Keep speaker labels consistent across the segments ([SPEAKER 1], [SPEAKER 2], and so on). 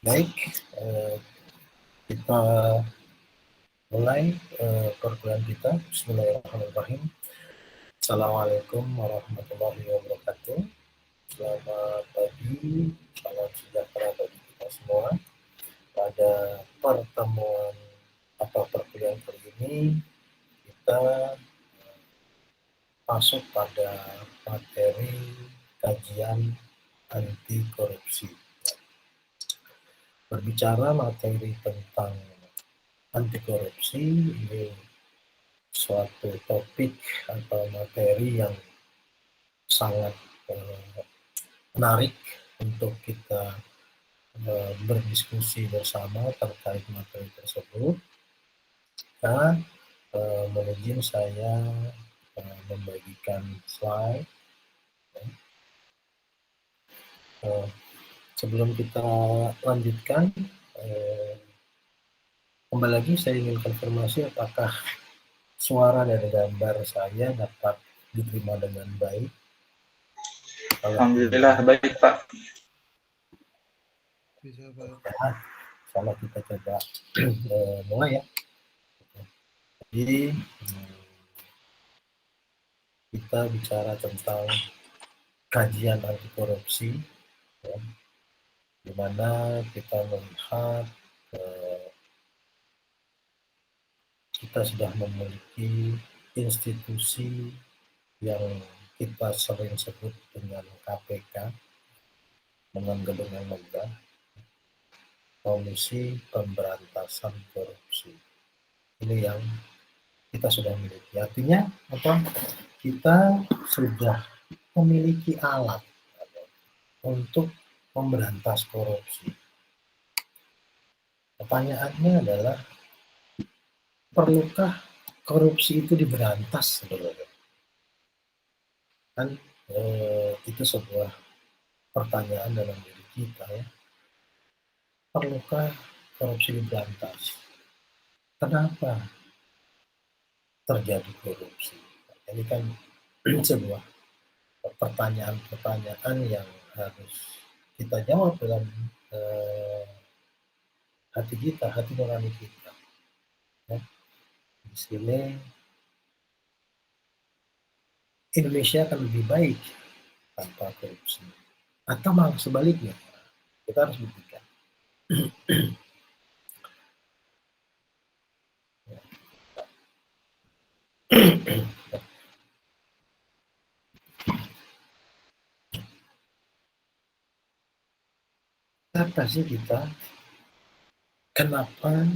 [SPEAKER 1] Baik, kita mulai perkuliahan kita. Bismillahirrahmanirrahim. Assalamualaikum warahmatullahi wabarakatuh. Selamat pagi, salam sejahtera bagi kita semua. Pada pertemuan atau perkuliahan kali ini, kita masuk pada materi kajian anti korupsi. Berbicara materi tentang anti korupsi, ini suatu topik atau materi yang sangat menarik untuk kita berdiskusi bersama terkait materi tersebut. Dan mohon izin saya membagikan slide. Sebelum kita lanjutkan, kembali lagi saya ingin konfirmasi apakah suara dan gambar saya dapat diterima dengan baik.
[SPEAKER 2] Alhamdulillah baik Pak.
[SPEAKER 3] Bisa Pak.
[SPEAKER 1] Kalau kita coba mulai ya. Jadi kita bicara tentang kajian anti korupsi, ya, di mana kita melihat kita sudah memiliki institusi yang kita sering sebut dengan KPK, dengan gedung yang megah, Komisi Pemberantasan Korupsi. Ini yang kita sudah miliki. Artinya apa? Kita sudah memiliki alat untuk memberantas korupsi. Pertanyaannya adalah, perlukah korupsi itu diberantas sebenarnya? Kan itu sebuah pertanyaan dalam diri kita ya. Perlukah korupsi diberantas? Kenapa terjadi korupsi? Ini kan sebuah pertanyaan-pertanyaan yang harus kita jawab dalam hati kita, hati nurani kita. Ya. Di sini Indonesia akan lebih baik tanpa korupsi, atau malah sebaliknya. Kita harus buktikan. Apa sih kita? Kenapa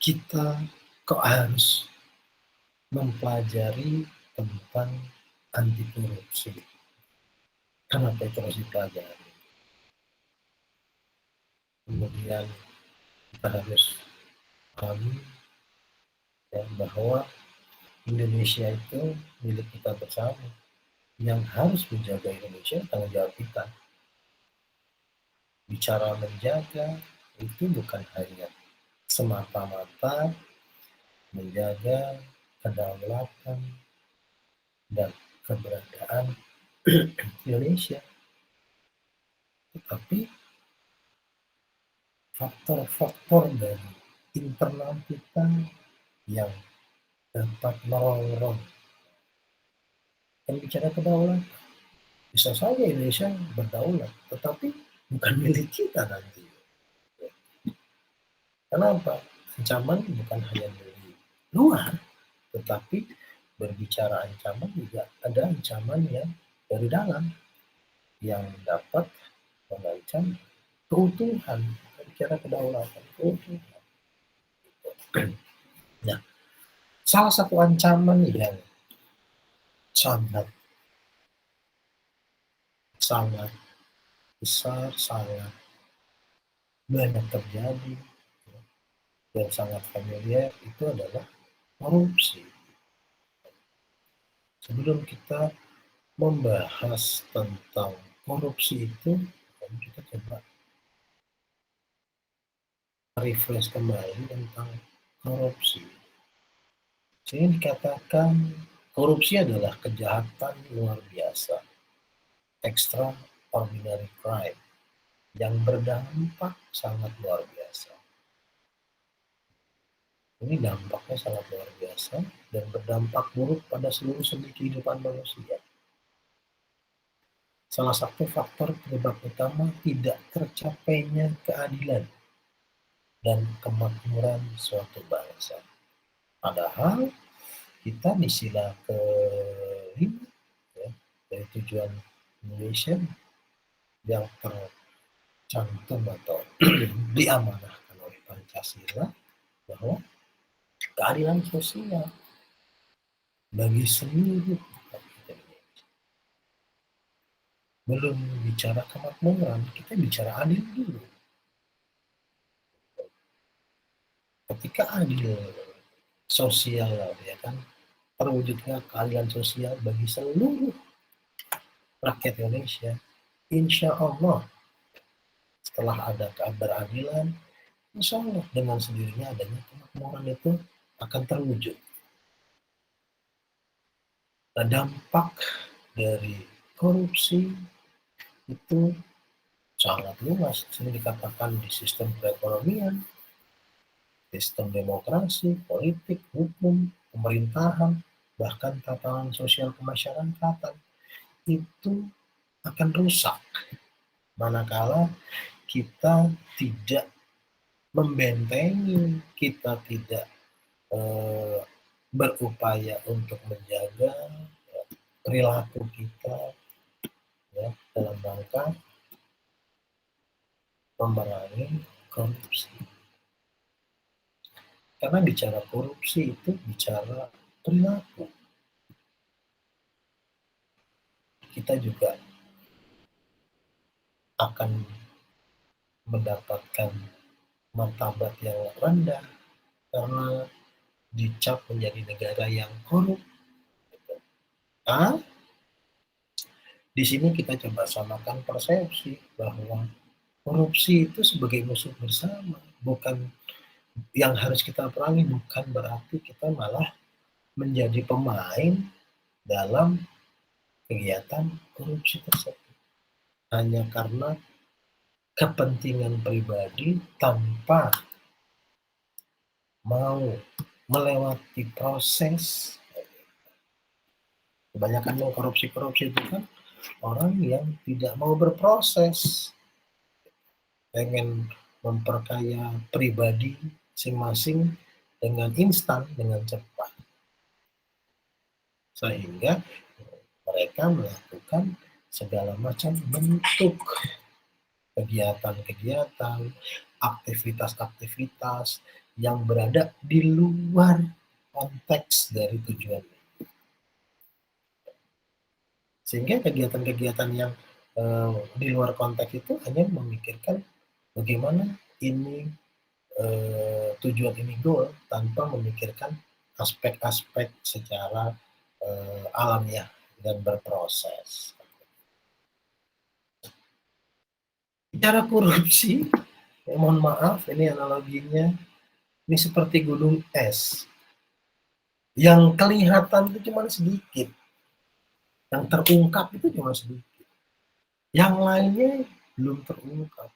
[SPEAKER 1] kita kok harus mempelajari tentang anti korupsi? Kenapa itu harus dipelajari? Kemudian kita harus pahami ya, bahwa Indonesia itu milik kita bersama. Yang harus menjaga Indonesia tanggung jawab kita. Bicara menjaga itu bukan hanya semata-mata menjaga kedaulatan dan keberadaan Indonesia, tetapi faktor-faktor dari internal kita yang dapat merongrong. Dan bicara kedaulatan, bisa saja Indonesia berdaulat, tetapi bukan milik kita nanti. Kenapa? Ancaman bukan hanya dari luar, tetapi berbicara ancaman juga ada ancaman yang dari dalam yang dapat mengancam keutuhan. Bicara kedaulatan, keutuhan. Nah, salah satu ancaman yang sangat besar, sangat banyak terjadi dan sangat familiar itu adalah korupsi. Sebelum kita membahas tentang korupsi itu, kita coba refresh kembali tentang korupsi. Sini dikatakan korupsi adalah kejahatan luar biasa, extraordinary crime, yang berdampak sangat luar biasa. Ini dampaknya sangat luar biasa dan berdampak buruk pada seluruh sendi kehidupan manusia. Salah satu faktor penyebab utama tidak tercapainya keadilan dan kemakmuran suatu bangsa. Padahal kita di sila kelima ya, dari tujuan Indonesia yang tercantum atau diamanahkan oleh Pancasila bahwa keadilan sosial bagi seluruh rakyat Indonesia. Belum bicara kemakmuran, kita bicara adil dulu. Ketika adil sosial ya kan, terwujudnya keadilan sosial bagi seluruh rakyat Indonesia, insya Allah setelah ada keberadilan, insya Allah dengan sendirinya adanya kemakmuran itu akan terwujud. Nah, dampak dari korupsi itu sangat luas. Ini dikatakan di sistem perekonomian, sistem demokrasi, politik, hukum, pemerintahan, bahkan tatanan sosial kemasyarakatan itu akan rusak manakala kita tidak membentengi, kita tidak berupaya untuk menjaga perilaku kita ya, dalam rangka memerangi korupsi. Karena bicara korupsi itu bicara perilaku. Kita juga akan mendapatkan martabat yang rendah karena dicap menjadi negara yang korup. Nah, di sini kita coba samakan persepsi bahwa korupsi itu sebagai musuh bersama, bukan yang harus kita perangi, bukan berarti kita malah menjadi pemain dalam kegiatan korupsi tersebut. Hanya karena kepentingan pribadi tanpa mau melewati proses. Kebanyakan yang korupsi itu kan orang yang tidak mau berproses, pengen memperkaya pribadi masing-masing dengan instan, dengan cepat, sehingga mereka melakukan segala macam bentuk kegiatan-kegiatan, aktivitas-aktivitas yang berada di luar konteks dari tujuan. Sehingga kegiatan-kegiatan yang di luar konteks itu hanya memikirkan bagaimana ini tujuan ini goal tanpa memikirkan aspek-aspek secara alamiah dan berproses. Bicara korupsi, mohon maaf ini analoginya, ini seperti gunung es yang kelihatan itu cuma sedikit, yang terungkap itu cuma sedikit, yang lainnya belum terungkap.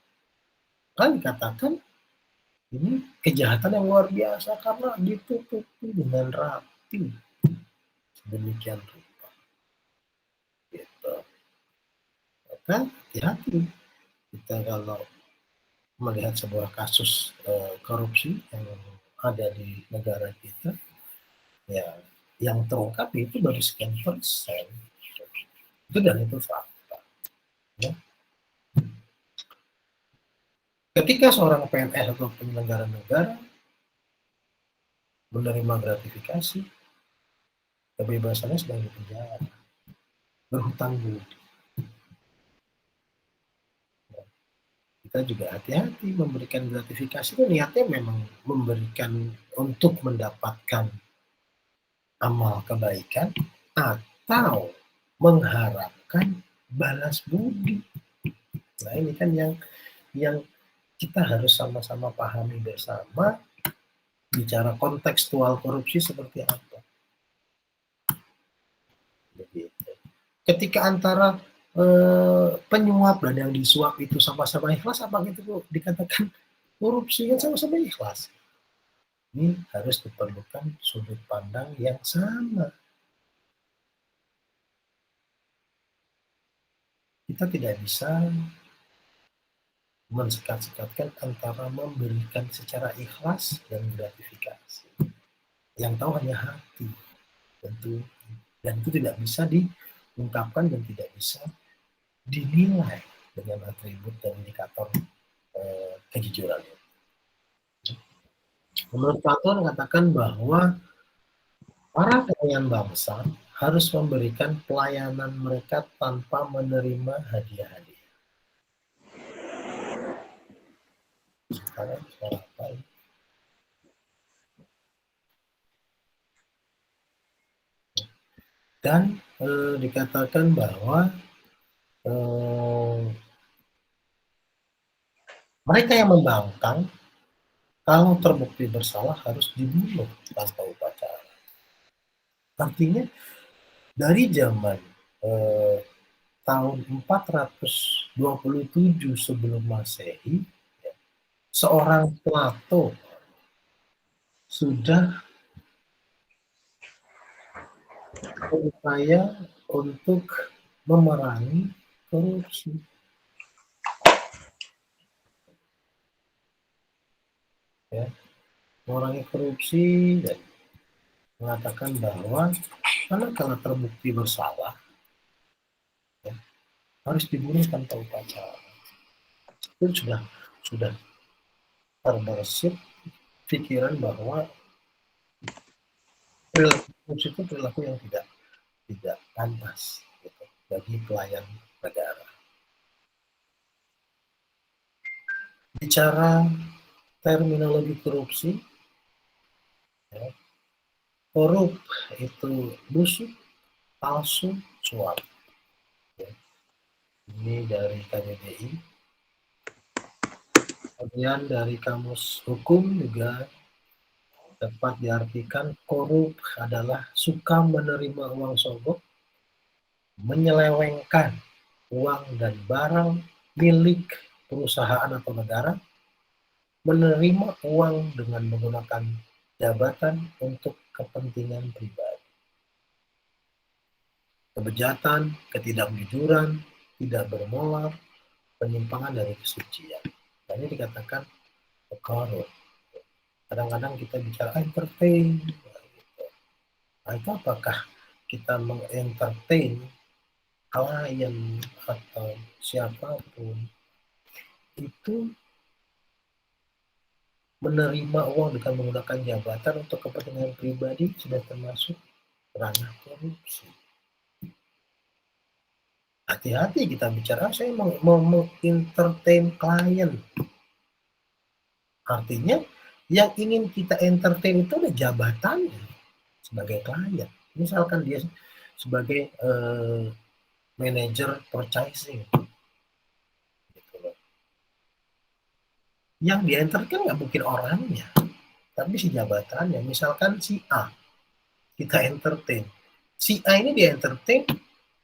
[SPEAKER 1] Kan dikatakan ini kejahatan yang luar biasa karena ditutupi dengan rapi demikian rupa. Gitu. Maka hati-hati kita kalau melihat sebuah kasus korupsi yang ada di negara kita, ya yang terungkap itu baru sekian persen. Itu dan itu fakta. Ya. Ketika seorang PNS atau penyelenggara negara menerima gratifikasi, kebebasannya sedang di penjara, berhutang budi. Kita juga hati-hati memberikan gratifikasi itu niatnya memang memberikan untuk mendapatkan amal kebaikan atau mengharapkan balas budi. Nah ini kan yang kita harus sama-sama pahami bersama, bicara kontekstual korupsi seperti apa. Begitu. Ketika antara penyuap dan yang disuap itu sama-sama ikhlas, apa gitu dikatakan korupsi? Kan sama-sama ikhlas. Ini harus diperlukan sudut pandang yang sama. Kita tidak bisa mensekat-sekatkan antara memberikan secara ikhlas dan gratifikasi. Yang tahu hanya hati, tentu, dan itu tidak bisa diungkapkan dan tidak bisa dinilai dengan atribut dan indikator kejujuran. Menurut Plato mengatakan bahwa para pelayan bangsa harus memberikan pelayanan mereka tanpa menerima hadiah-hadiah. Dan dikatakan bahwa mereka yang membangkang kalau terbukti bersalah harus dibunuh tanpa upacara. Artinya dari zaman tahun 427 sebelum Masehi, seorang Plato sudah berupaya untuk memerangi korupsi. Ya, memerangi korupsi dan mengatakan bahwa kalau terbukti bersalah, ya, harus dibunuh tanpa upacara. Itu sudah terbersih pikiran bahwa perilaku korupsi itu perilaku yang tidak pantas gitu, bagi pelayan negara. Bicara terminologi korupsi, ya, korup itu busuk, palsu, suap. Ya. Ini dari KBBI. Kemudian dari kamus hukum juga dapat diartikan korup adalah suka menerima uang sogok, menyelewengkan uang dan barang milik perusahaan atau negara, menerima uang dengan menggunakan jabatan untuk kepentingan pribadi. Kebejatan, ketidakjujuran, tidak bermoral, penyimpangan dari kesucian. Dan ini dikatakan korup. Kadang-kadang kita bicara entertain. Nah, itu apakah kita mengentertain klien atau siapapun itu menerima uang dengan menggunakan jabatan untuk kepentingan pribadi sudah termasuk ranah korupsi. Hati-hati kita bicara, saya mau mengentertain klien. Artinya yang ingin kita entertain itu ada jabatannya sebagai klien. Misalkan dia sebagai manajer purchasing. Gitu loh. Yang dia entertain nggak mungkin orangnya, tapi si jabatannya. Misalkan si A, kita entertain. Si A ini dia entertain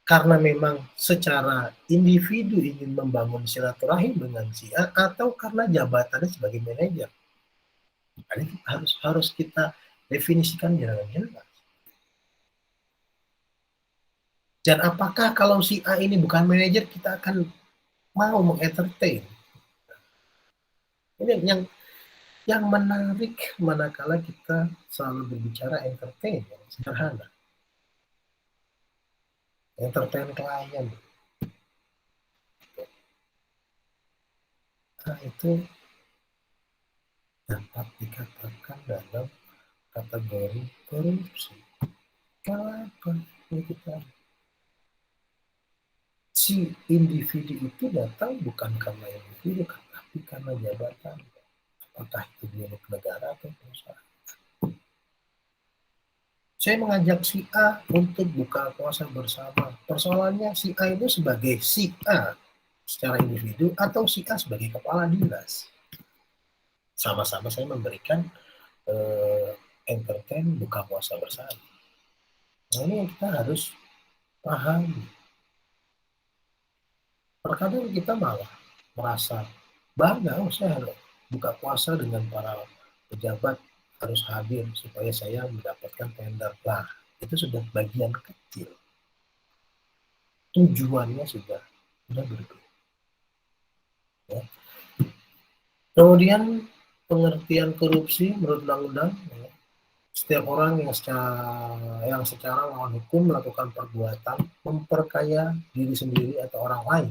[SPEAKER 1] karena memang secara individu ingin membangun silaturahim dengan si A, atau karena jabatannya sebagai manajer. Nah, itu harus kita definisikan dengan jelas. Dan apakah kalau si A ini bukan manajer, kita akan mau mengentertain? Ini yang menarik manakala kita selalu berbicara entertain, sederhana. Entertain klien. Nah, itu dapat dikatakan dalam kategori korupsi. Kenapa? Ini kita si individu itu datang bukan karena individu, tapi karena jabatan. Apakah itu milik negara atau perusahaan? Saya mengajak si A untuk buka puasa bersama. Persoalannya si A itu sebagai si A secara individu atau si A sebagai kepala dinas. Sama-sama saya memberikan entertain buka puasa bersama. Nah, ini yang kita harus pahami. Terkadang kita malah merasa bangga, oh saya harus buka puasa dengan para pejabat harus hadir supaya saya mendapatkan tender. Nah, itu sudah bagian kecil. Tujuannya sudah berbeda. Ya. Kemudian pengertian korupsi menurut undang-undang, ya, setiap orang yang secara melawan hukum melakukan perbuatan memperkaya diri sendiri atau orang lain,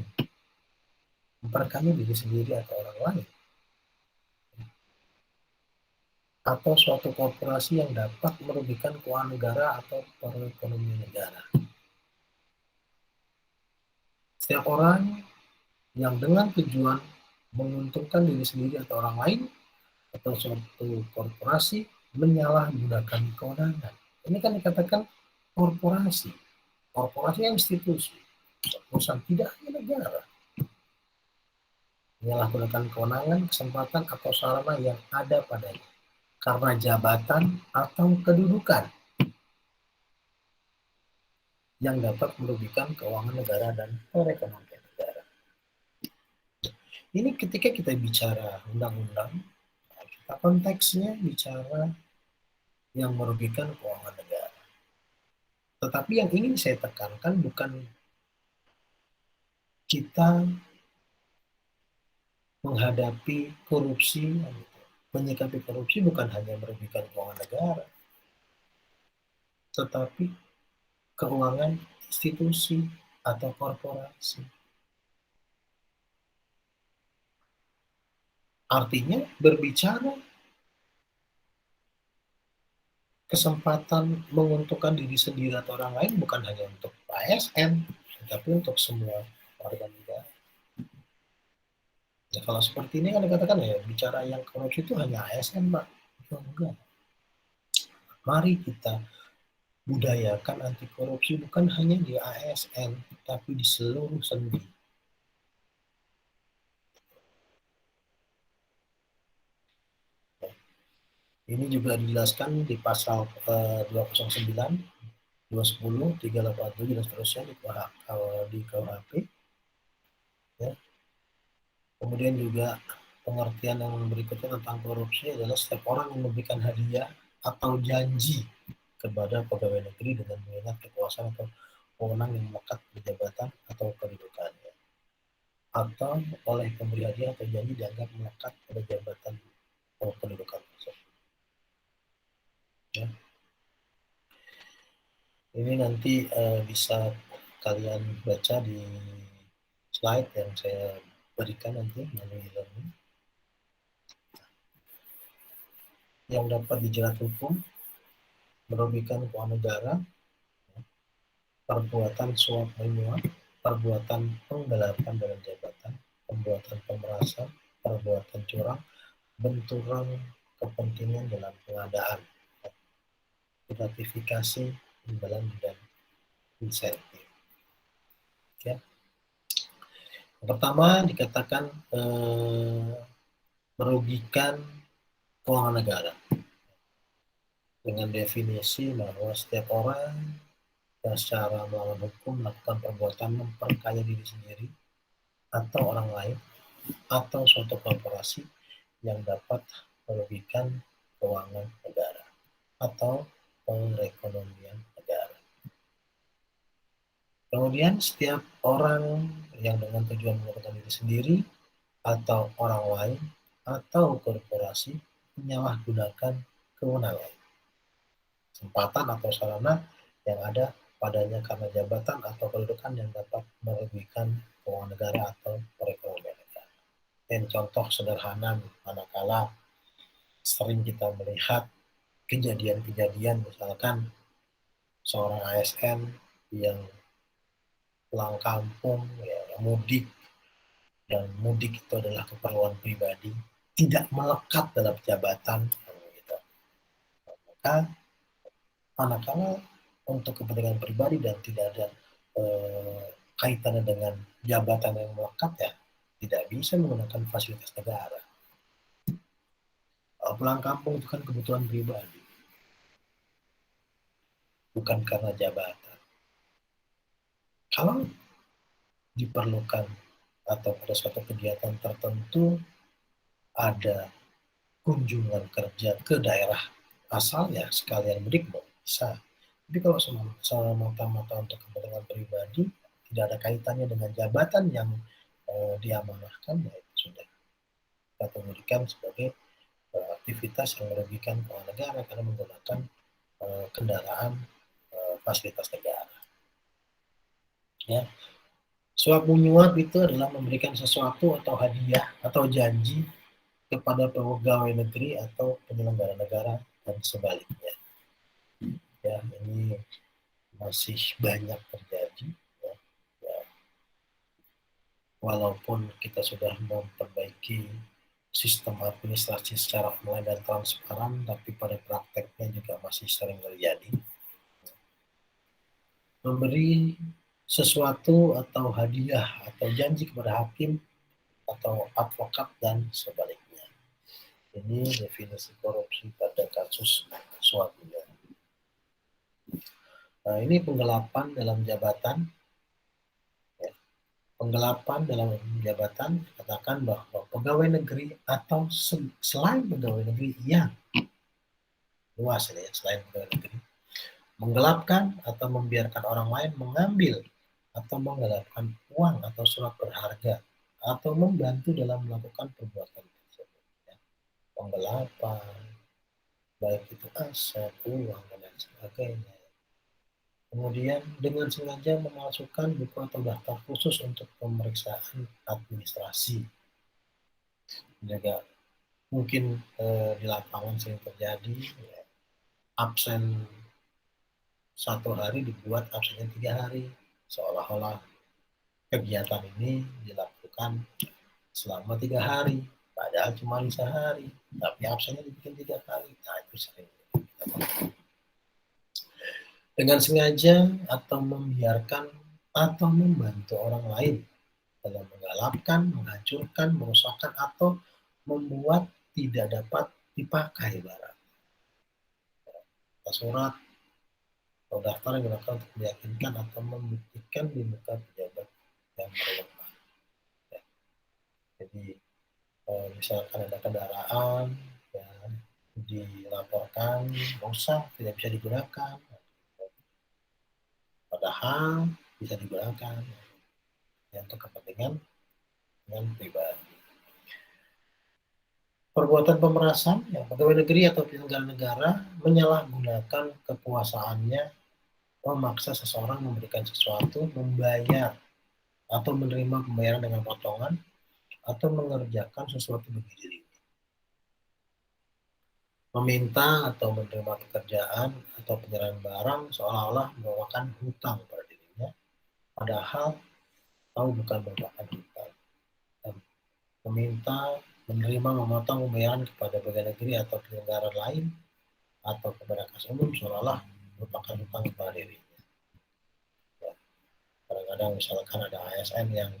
[SPEAKER 1] memperkaya diri sendiri atau orang lain, atau suatu korporasi yang dapat merugikan keuangan negara atau perekonomian negara. Setiap orang yang dengan tujuan menguntungkan diri sendiri atau orang lain atau suatu korporasi menyalahgunakan kewenangan. Ini kan dikatakan korporasi. Korporasi yang institusi. Perusahaan tidak hanya negara. Menyalahgunakan kewenangan, kesempatan, atau sarana yang ada padanya. Karena jabatan atau kedudukan yang dapat merugikan keuangan negara dan perekonomian negara. Ini ketika kita bicara undang-undang, kita konteksnya bicara yang merugikan keuangan negara. Tetapi yang ingin saya tekankan bukan kita menghadapi korupsi, menyikapi korupsi bukan hanya merugikan keuangan negara, tetapi keuangan institusi atau korporasi. Artinya berbicara kesempatan menguntungkan diri sendiri atau orang lain bukan hanya untuk ASN, tetapi untuk semua warga negara. Ya, kalau seperti ini kan dikatakan ya bicara yang korupsi itu hanya ASN, Pak. Itu enggak. Mari kita budayakan anti korupsi bukan hanya di ASN, tapi di seluruh sendi. Ini juga dijelaskan di pasal 209, 210, 387 dan seterusnya di KUHP. Ya. Kemudian juga pengertian yang berikutnya tentang korupsi adalah setiap orang yang memberikan hadiah atau janji kepada pegawai negeri dengan mengingat kekuasaan atau wewenang yang melekat di jabatan atau kedudukannya, atau oleh pemberi hadiah atau janji dianggap melekat pada jabatan atau kedudukan tersebut. Ya. Ini nanti bisa kalian baca di slide yang saya berikan nanti melalui e-learning. Yang dapat dijerat hukum, merugikan keuangan negara, perbuatan suap menyuap, perbuatan penggelapan dalam jabatan, perbuatan pemerasan, perbuatan curang, benturan kepentingan dalam pengadaan, gratifikasi, imbalan dan insentif. Ya. Yang pertama dikatakan merugikan keuangan negara dengan definisi bahwa setiap orang yang secara melawan hukum melakukan perbuatan memperkaya diri sendiri atau orang lain atau suatu korporasi yang dapat merugikan keuangan negara atau perekonomian negara. Kemudian setiap orang yang dengan tujuan menguntungkan diri sendiri atau orang lain atau korporasi menyalahgunakan kewenangan, kesempatan atau sarana yang ada padanya karena jabatan atau kedudukan yang dapat merugikan keuangan negara atau perekonomian negara. Dan contoh sederhana manakala sering kita melihat kejadian-kejadian misalkan seorang ASN yang pulang kampung, ya, mudik, dan mudik itu adalah keperluan pribadi, tidak melekat dalam jabatan, gitu. Maka manakala untuk kepentingan pribadi dan tidak ada kaitannya dengan jabatan yang melekat, ya tidak bisa menggunakan fasilitas negara. Pulang kampung itu kan kebutuhan pribadi, bukan karena jabatan. Kalau diperlukan atau pada suatu kegiatan tertentu ada kunjungan kerja ke daerah asalnya sekalian mudik bisa. Tapi kalau semata-mata untuk kepentingan pribadi, tidak ada kaitannya dengan jabatan yang diamanahkan, ya itu sudah kita kemudikan sebagai aktivitas yang merugikan keuangan negara karena menggunakan kendaraan fasilitas negara. Ya, suap menyuap itu adalah memberikan sesuatu atau hadiah atau janji kepada pegawai negeri atau penyelenggara negara dan sebaliknya. Ya, ini masih banyak terjadi. Ya, ya. Walaupun kita sudah memperbaiki sistem administrasi secara online dan transparan, tapi pada prakteknya juga masih sering terjadi. Memberi sesuatu atau hadiah atau janji kepada hakim atau advokat dan sebaliknya. Ini definisi korupsi pada kasus suap menyuap. Nah, ini penggelapan dalam jabatan. Ya. Penggelapan dalam jabatan katakan bahwa pegawai negeri atau selain pegawai negeri yang luas ya, selain pegawai negeri menggelapkan atau membiarkan orang lain mengambil atau menggelapkan uang atau surat berharga atau membantu dalam melakukan perbuatan tersebut. Ya. Penggelapan, baik itu aset, uang, dan lain sebagainya. Kemudian dengan sengaja memasukkan buku atau daftar khusus untuk pemeriksaan administrasi. Juga mungkin di lapangan sering terjadi ya, absen 1 hari dibuat absennya 3 hari, seolah-olah kegiatan ini dilakukan selama 3 hari, padahal cuma sehari, tapi absennya dibikin 3 kali. Nah itu sering. Dengan sengaja atau membiarkan atau membantu orang lain dalam menggalapkan, menghancurkan, merusakkan, atau membuat tidak dapat dipakai barang. Surat atau daftar yang digunakan untuk meyakinkan atau membuktikan di muka pejabat yang relevan. Ya. Jadi misalkan ada kendaraan ya, dilaporkan rusak, tidak bisa digunakan, padahal bisa digunakan ya, untuk kepentingan dengan pribadi. Perbuatan pemerasan, ya, pegawai negeri atau penyelenggara negara menyalahgunakan kekuasaannya memaksa seseorang memberikan sesuatu, membayar atau menerima pembayaran dengan potongan, atau mengerjakan sesuatu bagi dirinya. Meminta atau menerima pekerjaan atau penyerahan barang seolah-olah merupakan hutang pada dirinya, padahal tahu bukan merupakan hutang. Dan meminta, menerima, memotong pembayaran kepada pegawai negeri atau penyelenggara lain atau kepada kas umum seolah-olah merupakan hutang kepada dirinya. Ya. Kadang-kadang misalkan ada ASN yang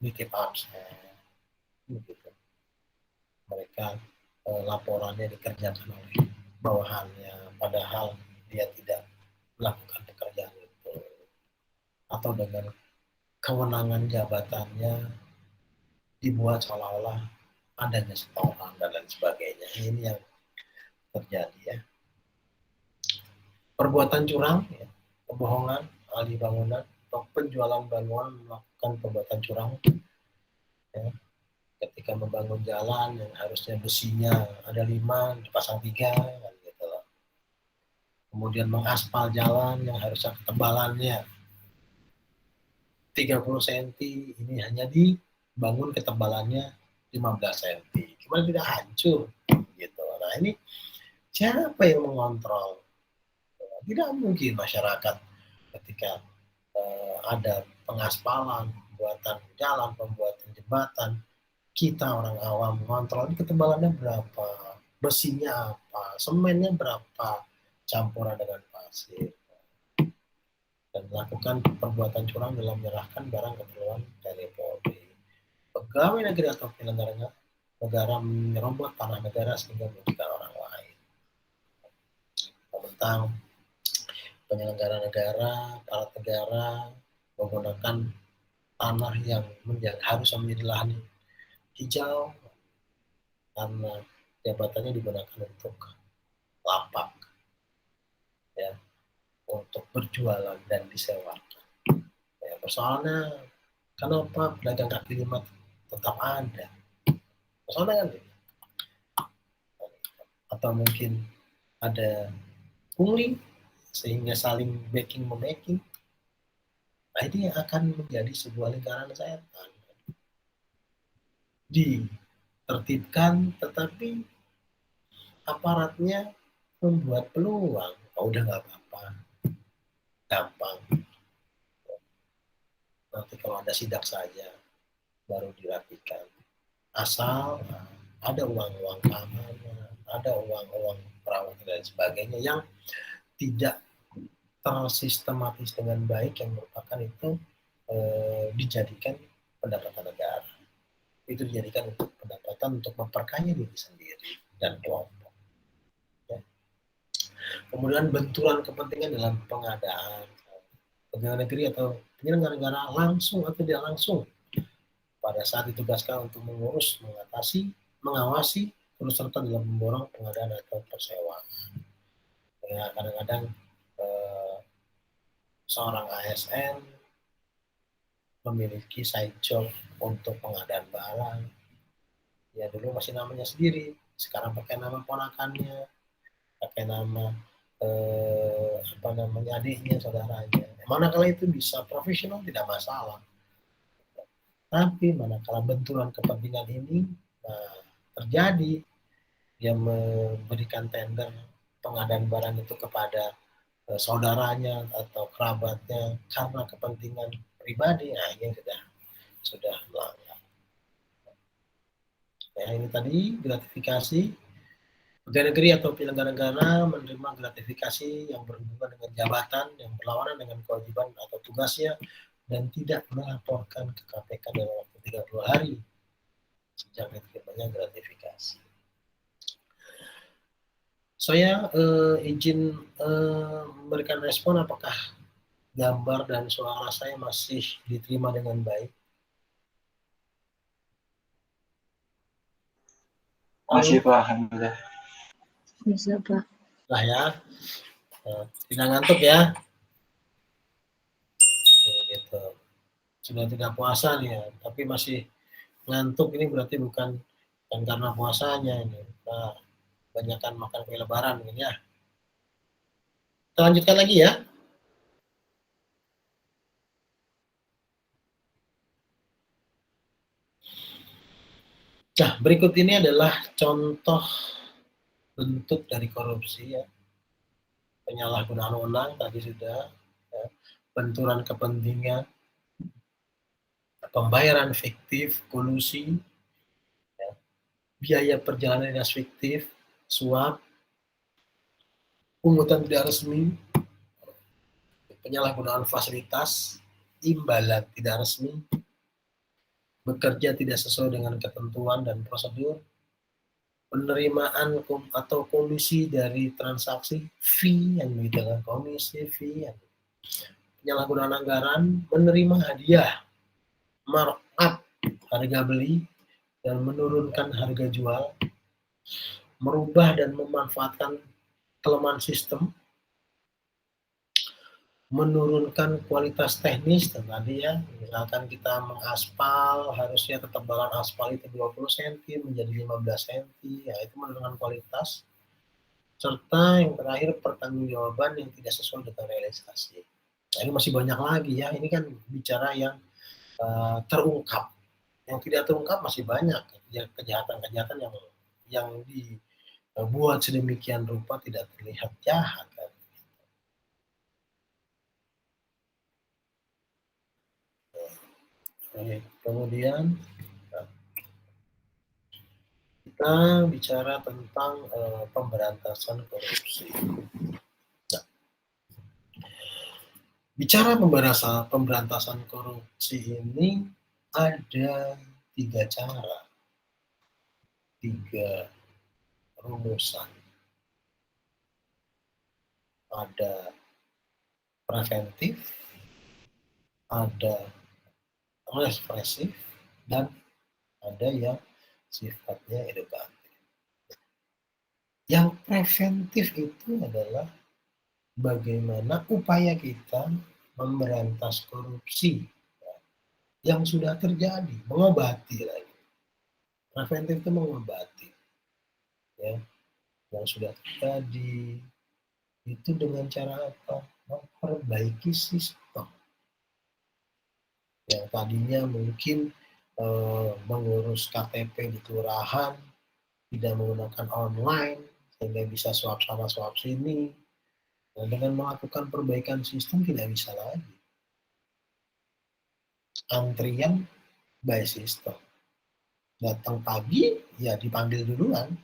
[SPEAKER 1] nitip absen, begitu. Mereka laporannya dikerjakan oleh bawahannya, padahal dia tidak melakukan pekerjaan itu, atau dengan kewenangan jabatannya dibuat seolah-olah adanya setoran dan lain sebagainya. Ini yang terjadi ya. Perbuatan curang, ya, kebohongan, alih bangunan, atau penjualan bangunan melakukan perbuatan curang. Ya. Ketika membangun jalan yang harusnya besinya ada 5, dipasang 3, kan gitu loh. Kemudian mengaspal jalan yang harusnya ketebalannya 30 cm, ini hanya dibangun ketebalannya 15 cm. Gimana tidak hancur? Gitu. Nah ini siapa yang mengontrol? Tidak mungkin masyarakat ketika ada pengaspalan, pembuatan jalan, pembuatan jembatan, kita orang awam mengontrol ini ketebalannya berapa, besinya apa, semennya berapa, campuran dengan pasir, dan melakukan perbuatan curang dalam menyerahkan barang keperluan dari Polri. Pegawai negeri atau penyelenggara negara menyerobot tanah negara sehingga merugikan orang lain. Tentang penyelenggara negara, aparat negara menggunakan tanah yang harus menjadi lahan hijau karena jabatannya digunakan untuk lapak, ya, untuk berjualan dan disewakan. Ya, persoalannya kenapa pedagang kaki lima tetap ada? Persoalannya kan, atau mungkin ada pungli sehingga saling backing membacking. Nah, ini yang akan menjadi sebuah lingkaran setan. Ditertibkan, tetapi aparatnya membuat peluang. Oh, udah nggak apa-apa, gampang. Nanti kalau ada sidak saja, baru dirapikan. Asal ada uang-uang keamanan, ada uang-uang perawatan dan sebagainya yang tidak tersistematis dengan baik, yang merupakan itu dijadikan pendapatan negara. Itu dijadikan untuk pendapatan untuk memperkaya diri sendiri dan kelompok. Ya. Kemudian benturan kepentingan dalam pengadaan pegawai negeri atau penyelenggara negara langsung atau tidak langsung pada saat ditugaskan untuk mengurus, mengatasi, mengawasi, terus serta dalam memborong pengadaan atau persewaan. Ya, kadang-kadang seorang ASN memiliki side job untuk pengadaan barang. Ya dulu masih namanya sendiri, sekarang pakai nama ponakannya, pakai nama adiknya, saudaranya. Manakala itu bisa profesional tidak masalah. Tapi manakala benturan kepentingan ini terjadi, dia memberikan tender pengadaan barang itu kepada saudaranya atau kerabatnya karena kepentingan pribadi, nah ini sudah melanggar. Ya, ini tadi gratifikasi. Pegawai negeri atau penyelenggara negara menerima gratifikasi yang berhubungan dengan jabatan yang berlawanan dengan kewajiban atau tugasnya dan tidak melaporkan ke KPK dalam waktu 30 hari sejak diterimanya gratifikasi. Saya izin memberikan respon apakah gambar dan suara saya masih diterima dengan baik.
[SPEAKER 2] Masih Pak, alhamdulillah.
[SPEAKER 3] Bisa Pak.
[SPEAKER 1] Lah ya, tidak ngantuk ya. Gitu. Sudah tidak puasa nih ya, tapi masih ngantuk, ini berarti bukan karena puasanya ini. Nah, banyakkan makan kue lebaran ini ya. Kita lanjutkan lagi ya. Nah, berikut ini adalah contoh bentuk dari korupsi ya. Penyalahgunaan wewenang tadi sudah, ya. Benturan kepentingan, pembayaran fiktif, kolusi, ya. Biaya perjalanan dinas fiktif, suap, pungutan tidak resmi, penyalahgunaan fasilitas, imbalan tidak resmi, bekerja tidak sesuai dengan ketentuan dan prosedur, penerimaan atau komisi dari transaksi, fee yang diberikan komisi, fee, yang penyalahgunaan anggaran, menerima hadiah, markup harga beli dan menurunkan harga jual, merubah dan memanfaatkan kelemahan sistem, menurunkan kualitas teknis tadi ya, misalkan kita mengaspal harusnya ketebalan aspal itu 20 cm menjadi 15 cm, ya itu menurunkan kualitas, serta yang terakhir pertanggungjawaban yang tidak sesuai dengan realisasi. Nah, ini masih banyak lagi ya, ini kan bicara yang terungkap, yang tidak terungkap masih banyak kejahatan-kejahatan yang dibuat sedemikian rupa tidak terlihat jahat kan. Kemudian kita bicara tentang pemberantasan korupsi. Nah, bicara pemberantasan korupsi ini ada 3 cara, 3 rumusan. Ada preventif, ada ekspresif, dan ada yang sifatnya edukatif. Yang preventif itu adalah bagaimana upaya kita memberantas korupsi yang sudah terjadi, mengobati lagi. Preventif itu mengobati, ya, yang sudah terjadi itu dengan cara apa? Memperbaiki sistem yang tadinya mungkin mengurus KTP di kelurahan tidak menggunakan online sehingga bisa swab sana swab sini. Nah, dengan melakukan perbaikan sistem tidak bisa lagi antrian by system. Datang pagi ya dipanggil duluan.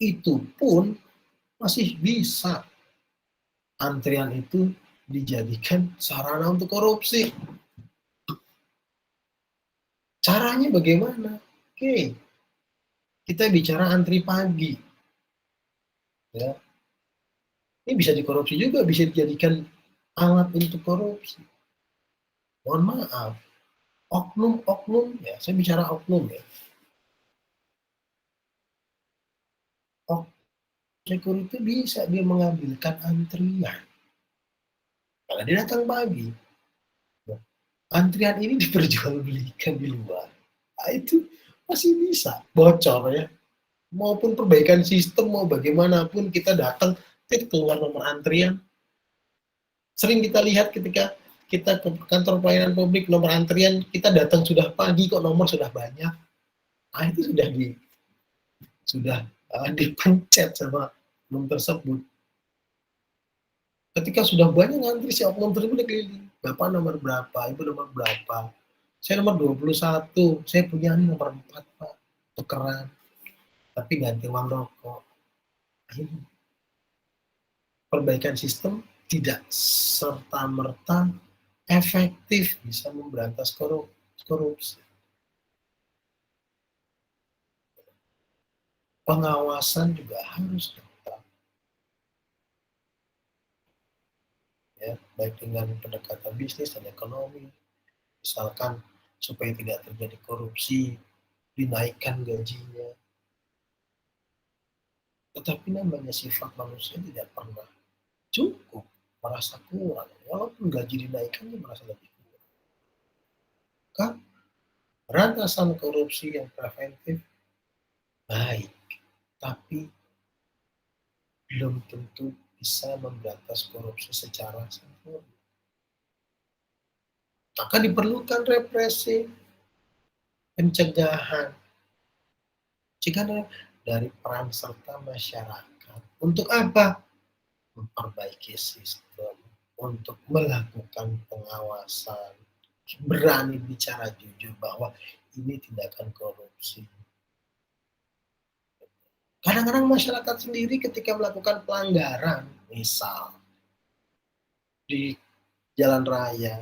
[SPEAKER 1] Itu pun masih bisa antrian itu dijadikan sarana untuk korupsi. Caranya bagaimana? Oke, kita bicara antri pagi. Ya. Ini bisa dikorupsi juga, bisa dijadikan alat untuk korupsi. Mohon maaf, oknum-oknum, ya, saya bicara oknum ya. Security bisa dia mengambilkan antrian. Karena dia datang pagi. Antrian ini diperjualbelikan di luar. Nah, itu masih bisa bocor ya. Maupun perbaikan sistem, mau bagaimanapun kita datang, kita keluar nomor antrian. Sering kita lihat ketika kita ke kantor pelayanan publik, nomor antrian, kita datang sudah pagi, kok nomor sudah banyak. Nah, itu sudah dipencet sama oknum tersebut. Ketika sudah banyak ngantri, si oknum tersebut keliling. Bapak nomor berapa? Ibu nomor berapa? Saya nomor 21. Saya punya ini nomor 4, Pak. Tukeran. Tapi ganti uang rokok. Ini perbaikan sistem tidak serta-merta efektif bisa memberantas korupsi. Pengawasan juga harus tetap, ya, baik dengan pendekatan bisnis dan ekonomi. Misalkan supaya tidak terjadi korupsi, dinaikkan gajinya. Tetapi namanya sifat manusia tidak pernah cukup, merasa kurang. Walaupun gaji dinaikkan, dia merasa lebih kurang. Kan berantasan korupsi yang preventif baik, tapi belum tentu bisa memberantas korupsi secara sempurna. Maka diperlukan represi, pencegahan, dari peran serta masyarakat. Untuk apa? Memperbaiki sistem, untuk melakukan pengawasan, berani bicara jujur bahwa ini tindakan korupsi. Kadang-kadang masyarakat sendiri ketika melakukan pelanggaran, misal di jalan raya,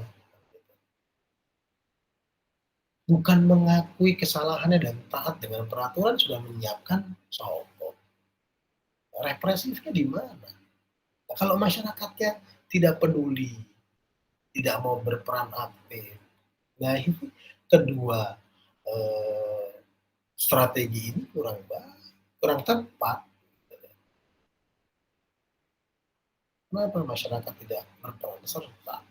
[SPEAKER 1] bukan mengakui kesalahannya dan taat dengan peraturan, sudah menyiapkan sopo. Represifnya di mana? Nah, kalau masyarakatnya tidak peduli, tidak mau berperan aktif, nah ini kedua strategi ini kurang baik, kurang tepat. Kenapa masyarakat tidak berperan serta?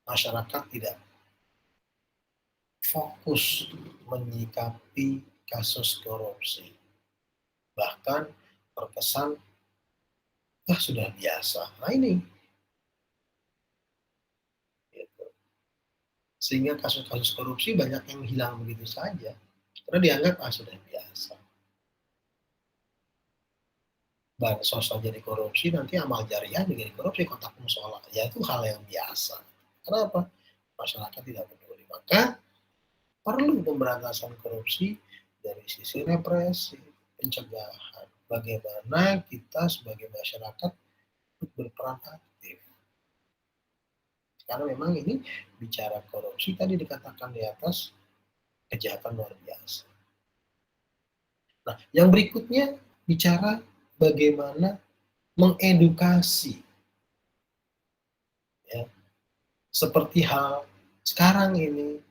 [SPEAKER 1] Masyarakat tidak fokus menyikapi kasus korupsi. Bahkan terkesan sudah biasa. Nah ini. Gitu. Sehingga kasus-kasus korupsi banyak yang hilang begitu saja. Karena dianggap sudah biasa. Bansos saja dikorupsi, nanti amal jariah juga dikorupsi, kotak musola. Ya itu hal yang biasa. Kenapa? Masyarakat tidak peduli. Maka perlu pemberantasan korupsi dari sisi represi, pencegahan. Bagaimana kita sebagai masyarakat berperan aktif. Karena memang ini bicara korupsi, tadi dikatakan di atas, kejahatan luar biasa. Nah, yang berikutnya bicara bagaimana mengedukasi, ya, seperti hal sekarang ini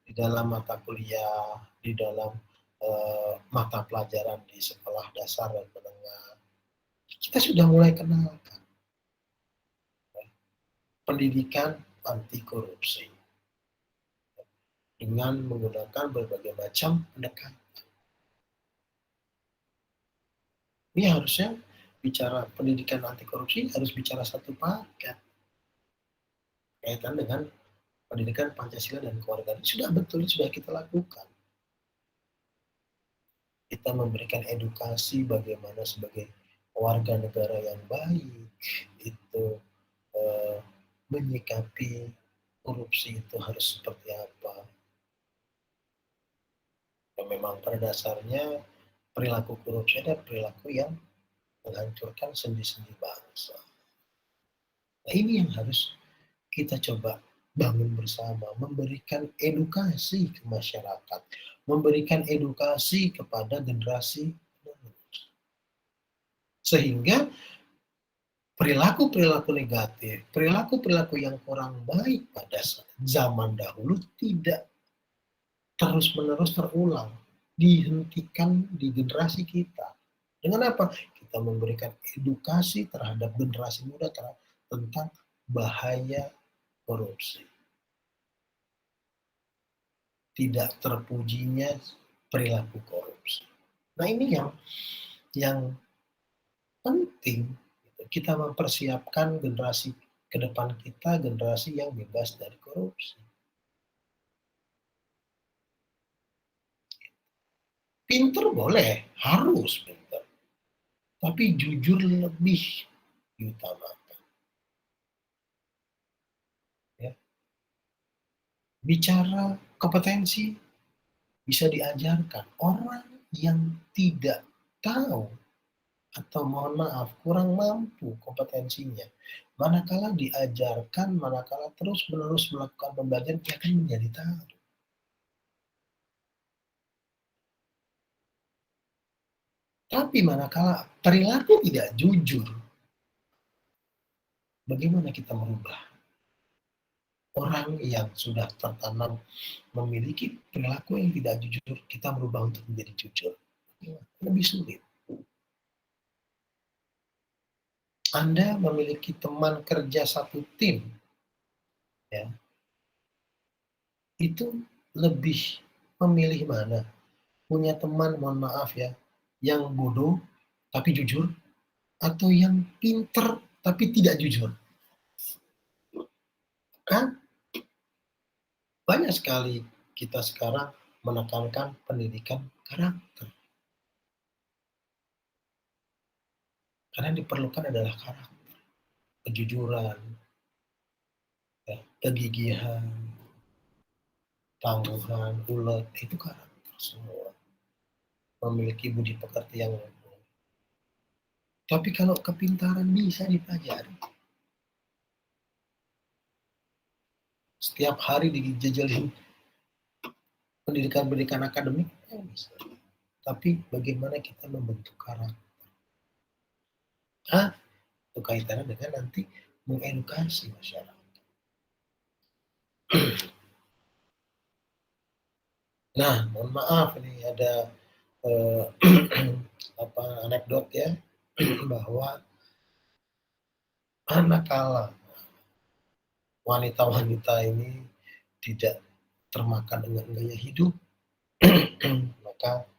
[SPEAKER 1] di dalam mata kuliah, di dalam mata pelajaran di sekolah dasar dan menengah, kita sudah mulai kenalkan pendidikan anti korupsi dengan menggunakan berbagai macam pendekatan. Ini harusnya bicara pendidikan anti korupsi harus bicara satu paket kaitan dengan pendidikan Pancasila dan keluarga. Sudah betul, sudah kita lakukan. Kita memberikan edukasi bagaimana sebagai warga negara yang baik itu menyikapi korupsi itu harus seperti apa. Dan memang pada dasarnya perilaku korupsi adalah perilaku yang menghancurkan sendi-sendi bangsa. Nah, ini yang harus kita coba bangun bersama, memberikan edukasi ke masyarakat, memberikan edukasi kepada generasi penerus. Sehingga perilaku-perilaku negatif, perilaku-perilaku yang kurang baik pada zaman dahulu tidak terus-menerus terulang, dihentikan di generasi kita. Dengan apa? Kita memberikan edukasi terhadap generasi muda tentang bahaya korupsi. Tidak terpujinya perilaku korupsi. Nah, ini yang penting. Kita mempersiapkan generasi ke depan kita, generasi yang bebas dari korupsi. Pinter boleh, harus pinter. Tapi jujur lebih diutamakan. Ya. Bicara kompetensi bisa diajarkan. Orang yang tidak tahu atau mohon maaf kurang mampu kompetensinya, manakala diajarkan, manakala terus-menerus melakukan pembelajaran, dia akan menjadi tahu. Tapi manakala perilaku tidak jujur, bagaimana kita merubah? Orang yang sudah tertanam memiliki perilaku yang tidak jujur, kita merubah untuk menjadi jujur. Lebih sulit. Anda memiliki teman kerja satu tim, ya, itu lebih memilih mana? Punya teman, mohon maaf ya, yang bodoh tapi jujur, atau yang pinter tapi tidak jujur? Kan banyak sekali kita sekarang menekankan pendidikan karakter. Karena yang diperlukan adalah karakter, kejujuran, ya, kegigihan, tangguhan, ulet, itu karakter semua. Memiliki budi pekerti yang mumpuni. Tapi kalau kepintaran bisa dipelajari. Setiap hari dijejelin pendidikan-pendidikan akademik, ya bisa. Tapi bagaimana kita membentuk karakter? Itu kaitannya dengan nanti mengedukasi masyarakat. Nah, mohon maaf ini ada anekdot ya, bahwa manakala wanita-wanita ini tidak termakan dengan gaya hidup, maka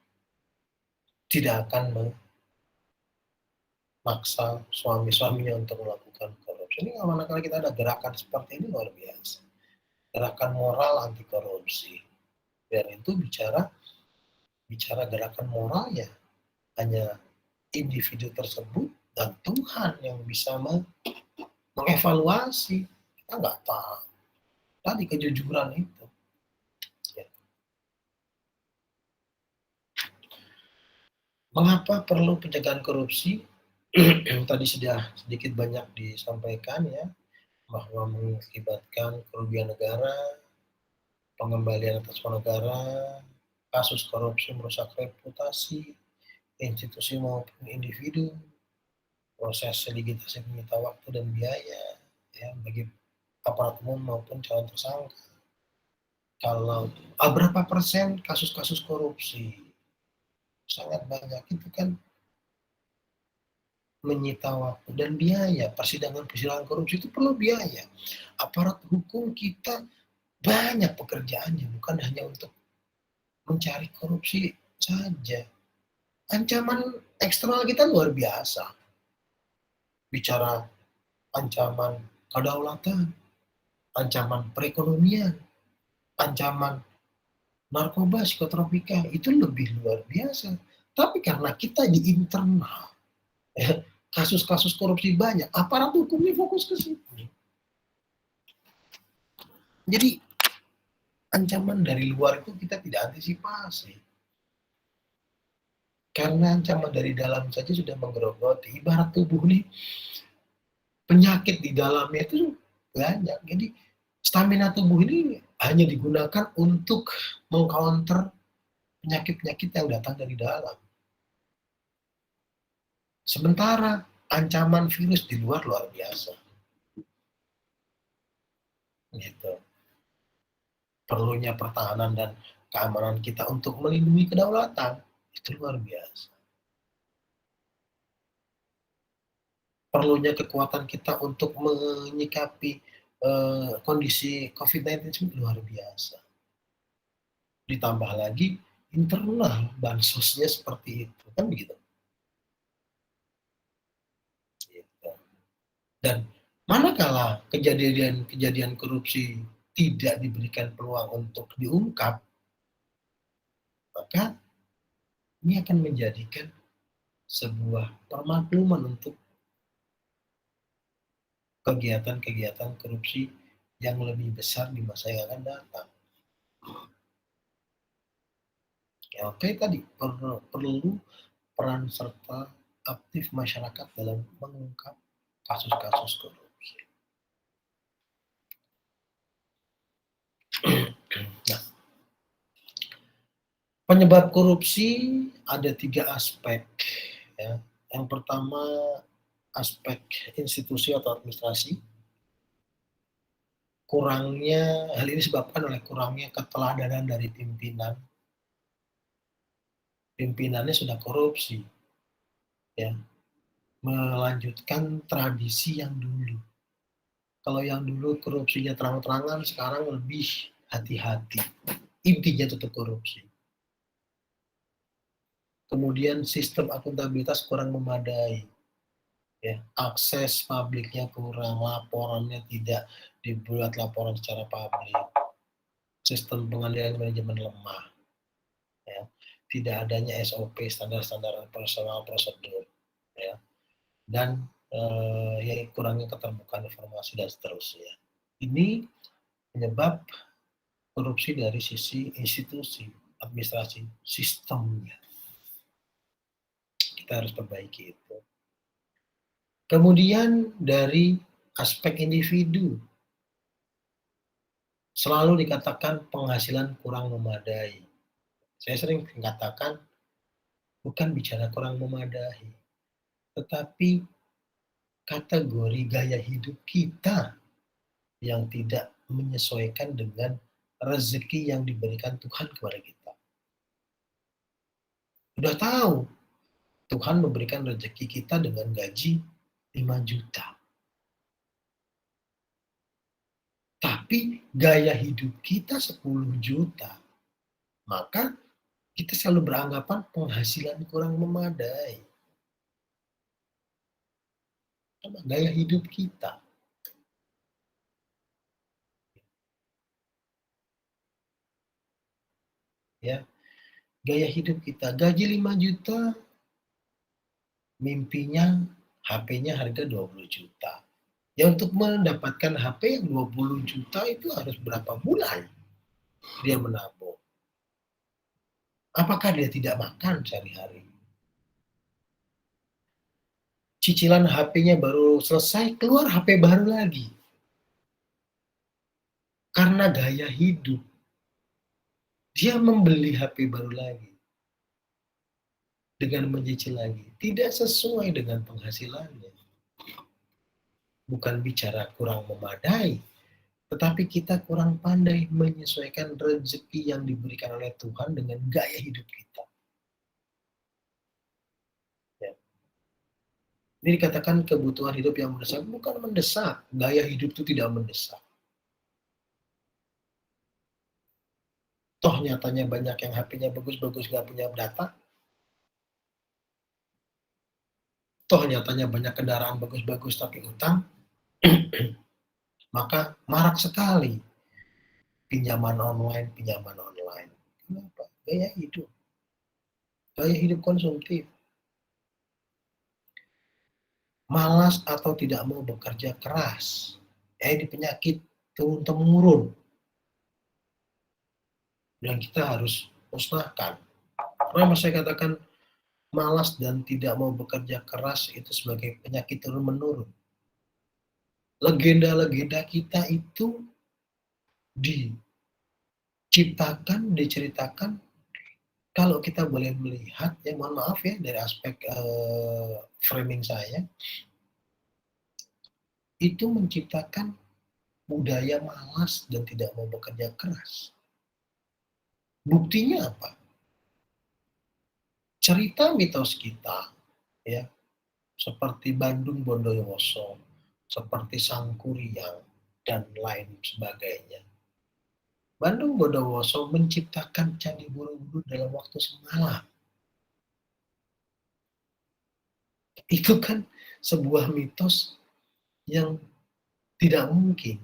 [SPEAKER 1] tidak akan memaksa suami-suaminya untuk melakukan korupsi. Ini manakala kita ada gerakan seperti ini luar biasa. Gerakan moral anti korupsi. Dan itu bicara gerakan moral ya hanya individu tersebut dan Tuhan yang bisa mengevaluasi. Kita nggak tahu. Tadi kejujuran itu. Ya. Mengapa perlu pencegahan korupsi? Tadi sudah sedikit banyak disampaikan ya, bahwa mengakibatkan kerugian negara, pengembalian atas negara, kasus korupsi merusak reputasi institusi maupun individu, proses digitasi menyita waktu dan biaya ya bagi aparat umum maupun calon tersangka. Kalau berapa persen kasus-kasus korupsi? Sangat banyak. Itu kan menyita waktu dan biaya. Persidangan korupsi itu perlu biaya. Aparat hukum kita banyak pekerjaannya, bukan hanya untuk mencari korupsi saja. Ancaman eksternal kita luar biasa. Bicara ancaman kedaulatan, ancaman perekonomian, ancaman narkoba, psikotropika, itu lebih luar biasa. Tapi karena kita di internal, kasus-kasus korupsi banyak, aparat hukumnya fokus ke situ. Jadi ancaman dari luar itu kita tidak antisipasi. Karena ancaman dari dalam saja sudah menggerogoti. Ibarat tubuh ini, penyakit di dalamnya itu banyak. Jadi stamina tubuh ini hanya digunakan untuk mengcounter penyakit-penyakit yang datang dari dalam. Sementara ancaman virus di luar biasa. Gitu. Perlunya pertahanan dan keamanan kita untuk melindungi kedaulatan itu luar biasa. Perlunya kekuatan kita untuk menyikapi kondisi COVID-19 itu luar biasa. Ditambah lagi internal bansosnya seperti itu, kan begitu. Gitu. Dan manakala kejadian korupsi tidak diberikan peluang untuk diungkap, maka ini akan menjadikan sebuah permakluman untuk kegiatan-kegiatan korupsi yang lebih besar di masa yang akan datang. Ya, oke, tadi perlu peran serta aktif masyarakat dalam mengungkap kasus-kasus korupsi. Nah, penyebab korupsi ada 3 aspek. Ya. Yang pertama, aspek institusi atau administrasi. Hal ini disebabkan oleh kurangnya keteladanan dari pimpinan. Pimpinannya sudah korupsi, ya, melanjutkan tradisi yang dulu. Kalau yang dulu korupsinya terang-terangan, sekarang lebih hati-hati. Intinya tetap korupsi. Kemudian sistem akuntabilitas kurang memadai. Ya, akses publiknya kurang, laporannya tidak dibuat laporan secara publik. Sistem pengendalian manajemen lemah. Ya. Tidak adanya SOP, standar-standar operasional prosedur. Ya. Dan ya, kurangnya keterbukaan informasi dan seterusnya. Ini penyebab korupsi dari sisi institusi, administrasi, sistemnya. Kita harus perbaiki itu. Kemudian dari aspek individu, selalu dikatakan penghasilan kurang memadai. Saya sering mengatakan bukan bicara kurang memadai, tetapi kategori gaya hidup kita yang tidak menyesuaikan dengan rezeki yang diberikan Tuhan kepada kita. Udah tahu, Tuhan memberikan rezeki kita dengan gaji 5 juta. Tapi gaya hidup kita 10 juta. Maka kita selalu beranggapan penghasilan kurang memadai. Gaya hidup kita. Ya, gaya hidup kita. Gaji 5 juta, mimpinya HP-nya harga 20 juta. Ya, untuk mendapatkan HP yang 20 juta itu harus berapa bulan dia menabung. Apakah dia tidak makan sehari-hari? Cicilan HP-nya baru selesai, keluar HP baru lagi. Karena gaya hidup, dia membeli HP baru lagi. Dengan mencicil lagi. Tidak sesuai dengan penghasilannya. Bukan bicara kurang memadai, Tetapi kita kurang pandai menyesuaikan rezeki yang diberikan oleh Tuhan dengan gaya hidup kita. Ya. Ini dikatakan kebutuhan hidup yang mendesak, bukan mendesak. Gaya hidup itu tidak mendesak. Toh nyatanya banyak yang HP-nya bagus-bagus gak punya data. Toh nyatanya banyak kendaraan bagus-bagus tapi utang. Maka marak sekali pinjaman online. Kenapa? Gaya hidup. Gaya hidup konsumtif. Malas atau tidak mau bekerja keras. Ini penyakit turun-temurun. Yang kita harus musnahkan. Kenapa saya katakan malas dan tidak mau bekerja keras itu sebagai penyakit turun-menurun? Legenda-legenda kita itu diceritakan, kalau kita boleh melihat, ya mohon maaf ya dari aspek framing saya, itu menciptakan budaya malas dan tidak mau bekerja keras. Buktinya apa? Cerita mitos kita, ya, seperti Bandung Bondowoso, seperti Sangkuriang, dan lain sebagainya. Bandung Bondowoso menciptakan Candi Borobudur dalam waktu semalam. Itu kan sebuah mitos yang tidak mungkin.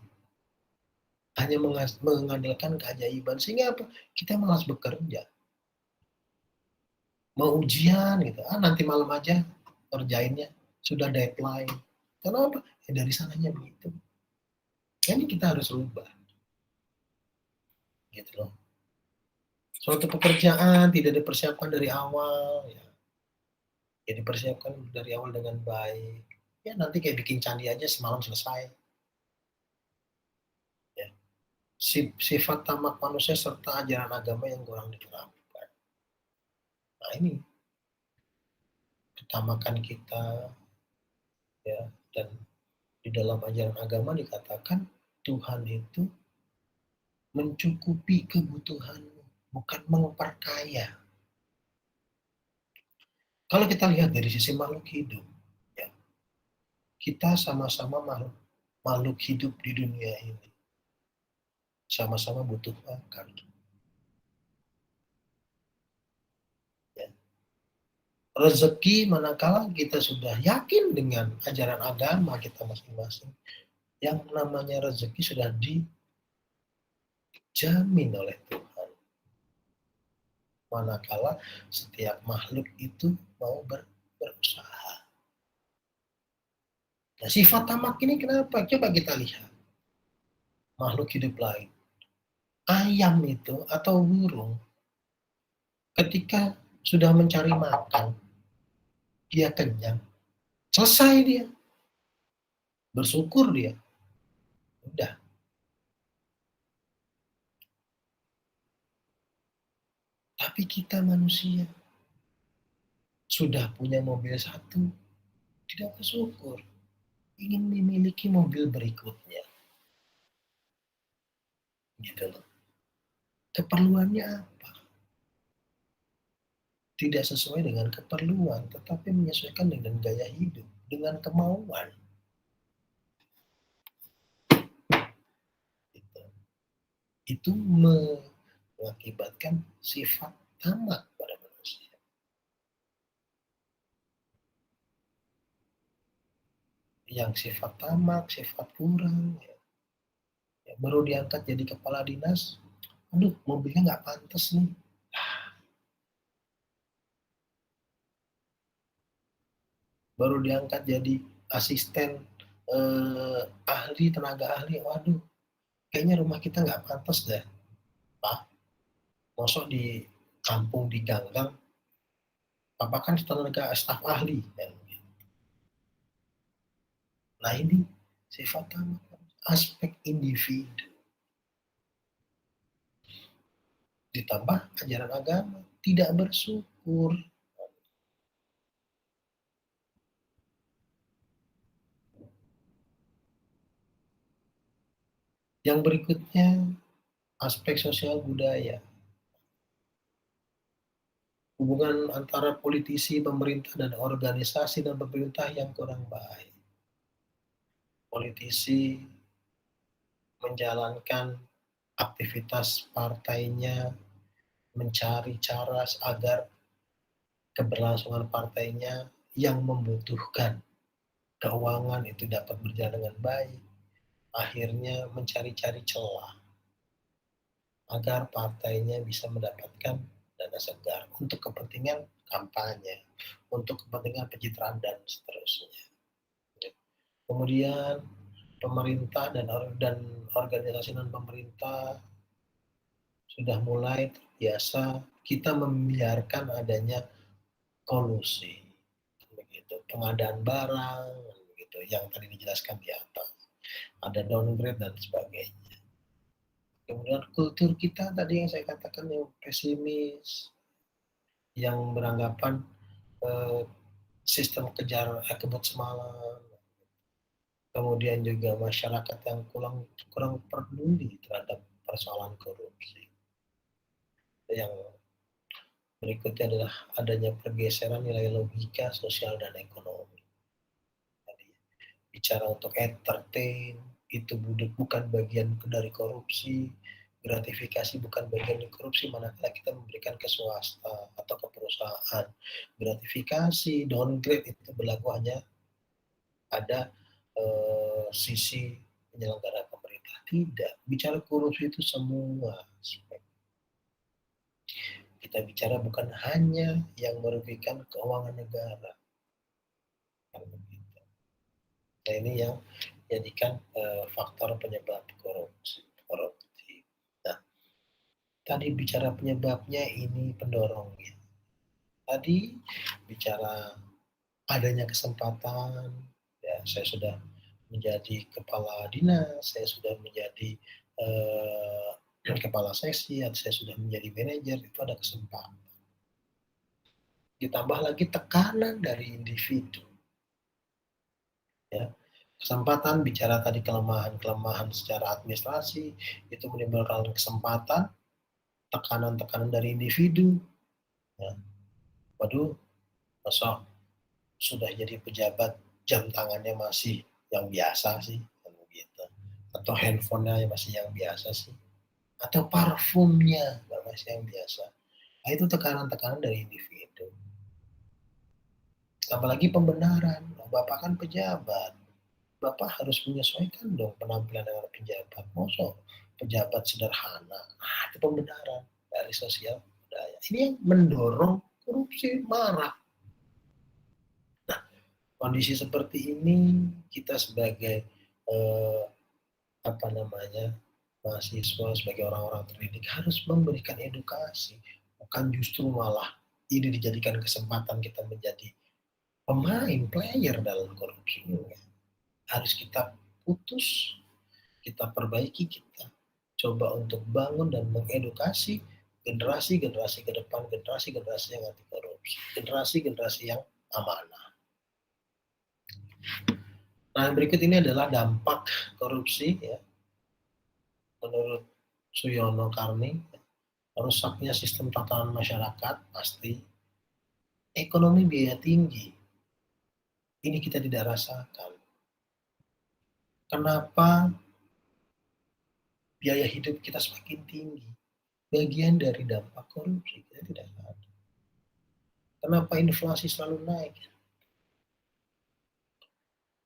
[SPEAKER 1] Hanya mengandalkan keajaiban. Sehingga apa? Kita malas bekerja. Mau ujian gitu. Nanti malam aja kerjainnya. Sudah deadline. Kenapa? Ya dari sananya begitu. Ini kita harus rubah. Gitu loh. Suatu pekerjaan tidak dipersiapkan dari awal. Ya dipersiapkan dari awal dengan baik. Ya nanti kayak bikin candi aja semalam selesai. Ya. Sifat tamak manusia serta ajaran agama yang kurang diterapkan. Nah ini ketamakan kita, ya, dan di dalam ajaran agama dikatakan Tuhan itu mencukupi kebutuhanmu, bukan memperkaya. Kalau kita lihat dari sisi makhluk hidup, ya, kita sama-sama makhluk hidup di dunia ini, sama-sama butuh makan. Ya. Rezeki manakala kita sudah yakin dengan ajaran agama kita masing-masing, yang namanya rezeki sudah dijamin oleh Tuhan. Manakala setiap makhluk itu mau berusaha. Nah, sifat tamak ini kenapa? Coba kita lihat. Makhluk hidup lain. Ayam itu atau burung, ketika sudah mencari makan, dia kenyang, selesai dia. Bersyukur dia. Udah. Tapi kita manusia, sudah punya mobil satu, tidak bersyukur. Ingin memiliki mobil berikutnya. Gitu loh. Keperluannya apa? Tidak sesuai dengan keperluan, tetapi menyesuaikan dengan gaya hidup, dengan kemauan. Gitu. Itu mengakibatkan sifat tamak pada manusia. Yang sifat tamak, sifat kurang, ya, baru diangkat jadi kepala dinas, aduh mobilnya nggak pantas nih. Baru diangkat jadi asisten ahli, tenaga ahli, waduh kayaknya rumah kita nggak pantas deh. Pak, mosok di kampung di ganggang, Papa kan tenaga staf ahli. Nah ini sifat tamak, aspek individu. Ditambah ajaran agama, tidak bersyukur. Yang berikutnya, aspek sosial budaya. Hubungan antara politisi, pemerintah, dan organisasi dan pemerintah yang kurang baik. Politisi menjalankan aktivitas partainya, mencari cara agar keberlangsungan partainya yang membutuhkan keuangan itu dapat berjalan dengan baik. Akhirnya mencari-cari celah agar partainya bisa mendapatkan dana segar untuk kepentingan kampanye, untuk kepentingan pencitraan dan seterusnya. Kemudian pemerintah dan organisasi non pemerintah sudah mulai terbiasa kita membiarkan adanya kolusi, begitu, pengadaan barang, begitu, yang tadi dijelaskan di atas, ada downgrade dan sebagainya. Kemudian kultur kita tadi yang saya katakan yang pesimis, yang beranggapan sistem kejar kebut semalam, kemudian juga masyarakat yang kurang peduli terhadap persoalan korupsi. Yang berikutnya adalah adanya pergeseran nilai logika, sosial, dan ekonomi. Tadi, bicara untuk entertain, itu bukan bagian dari korupsi, gratifikasi bukan bagian dari korupsi, manakala kita memberikan ke swasta atau ke perusahaan. Gratifikasi, downgrade itu berlaku hanya ada sisi penyelenggara pemerintah. Tidak, bicara korupsi itu semua aspek. Kita bicara bukan hanya yang merugikan keuangan negara. Nah, ini yang jadikan faktor penyebab korupsi. Nah, tadi bicara penyebabnya, ini pendorongnya. Tadi bicara adanya kesempatan, ya saya sudah menjadi kepala dinas, saya sudah menjadi kepala seksi, saya sudah menjadi manajer, itu ada kesempatan. Ditambah lagi tekanan dari individu. Ya, kesempatan bicara tadi kelemahan secara administrasi, itu menimbulkan kesempatan, tekanan-tekanan dari individu. Ya. Waduh, masa sudah jadi pejabat jam tangannya masih yang biasa sih, gitu. Atau handphonenya masih yang biasa sih, atau parfumnya masih yang biasa. Nah, itu tekanan-tekanan dari individu. Apalagi pembenaran, Bapak kan pejabat, Bapak harus menyesuaikan dong penampilan dengan pejabat. Masa pejabat sederhana, itu pembenaran dari sosial budaya. Ini yang mendorong korupsi marak. Nah, kondisi seperti ini kita sebagai mahasiswa, sebagai orang-orang terdidik harus memberikan edukasi, bukan justru malah ini dijadikan kesempatan kita menjadi pemain, player dalam korupsi. Harus kita putus, kita perbaiki, kita coba untuk bangun dan mengedukasi generasi-generasi ke depan, generasi-generasi yang anti korupsi, generasi-generasi yang amanah. Nah, berikut ini adalah dampak korupsi, ya. Menurut Suyono Karni, rusaknya sistem tatanan masyarakat pasti, ekonomi biaya tinggi, ini kita tidak rasakan. Kenapa biaya hidup kita semakin tinggi? Bagian dari dampak korupsi, kita tidak ada. Kenapa inflasi selalu naik?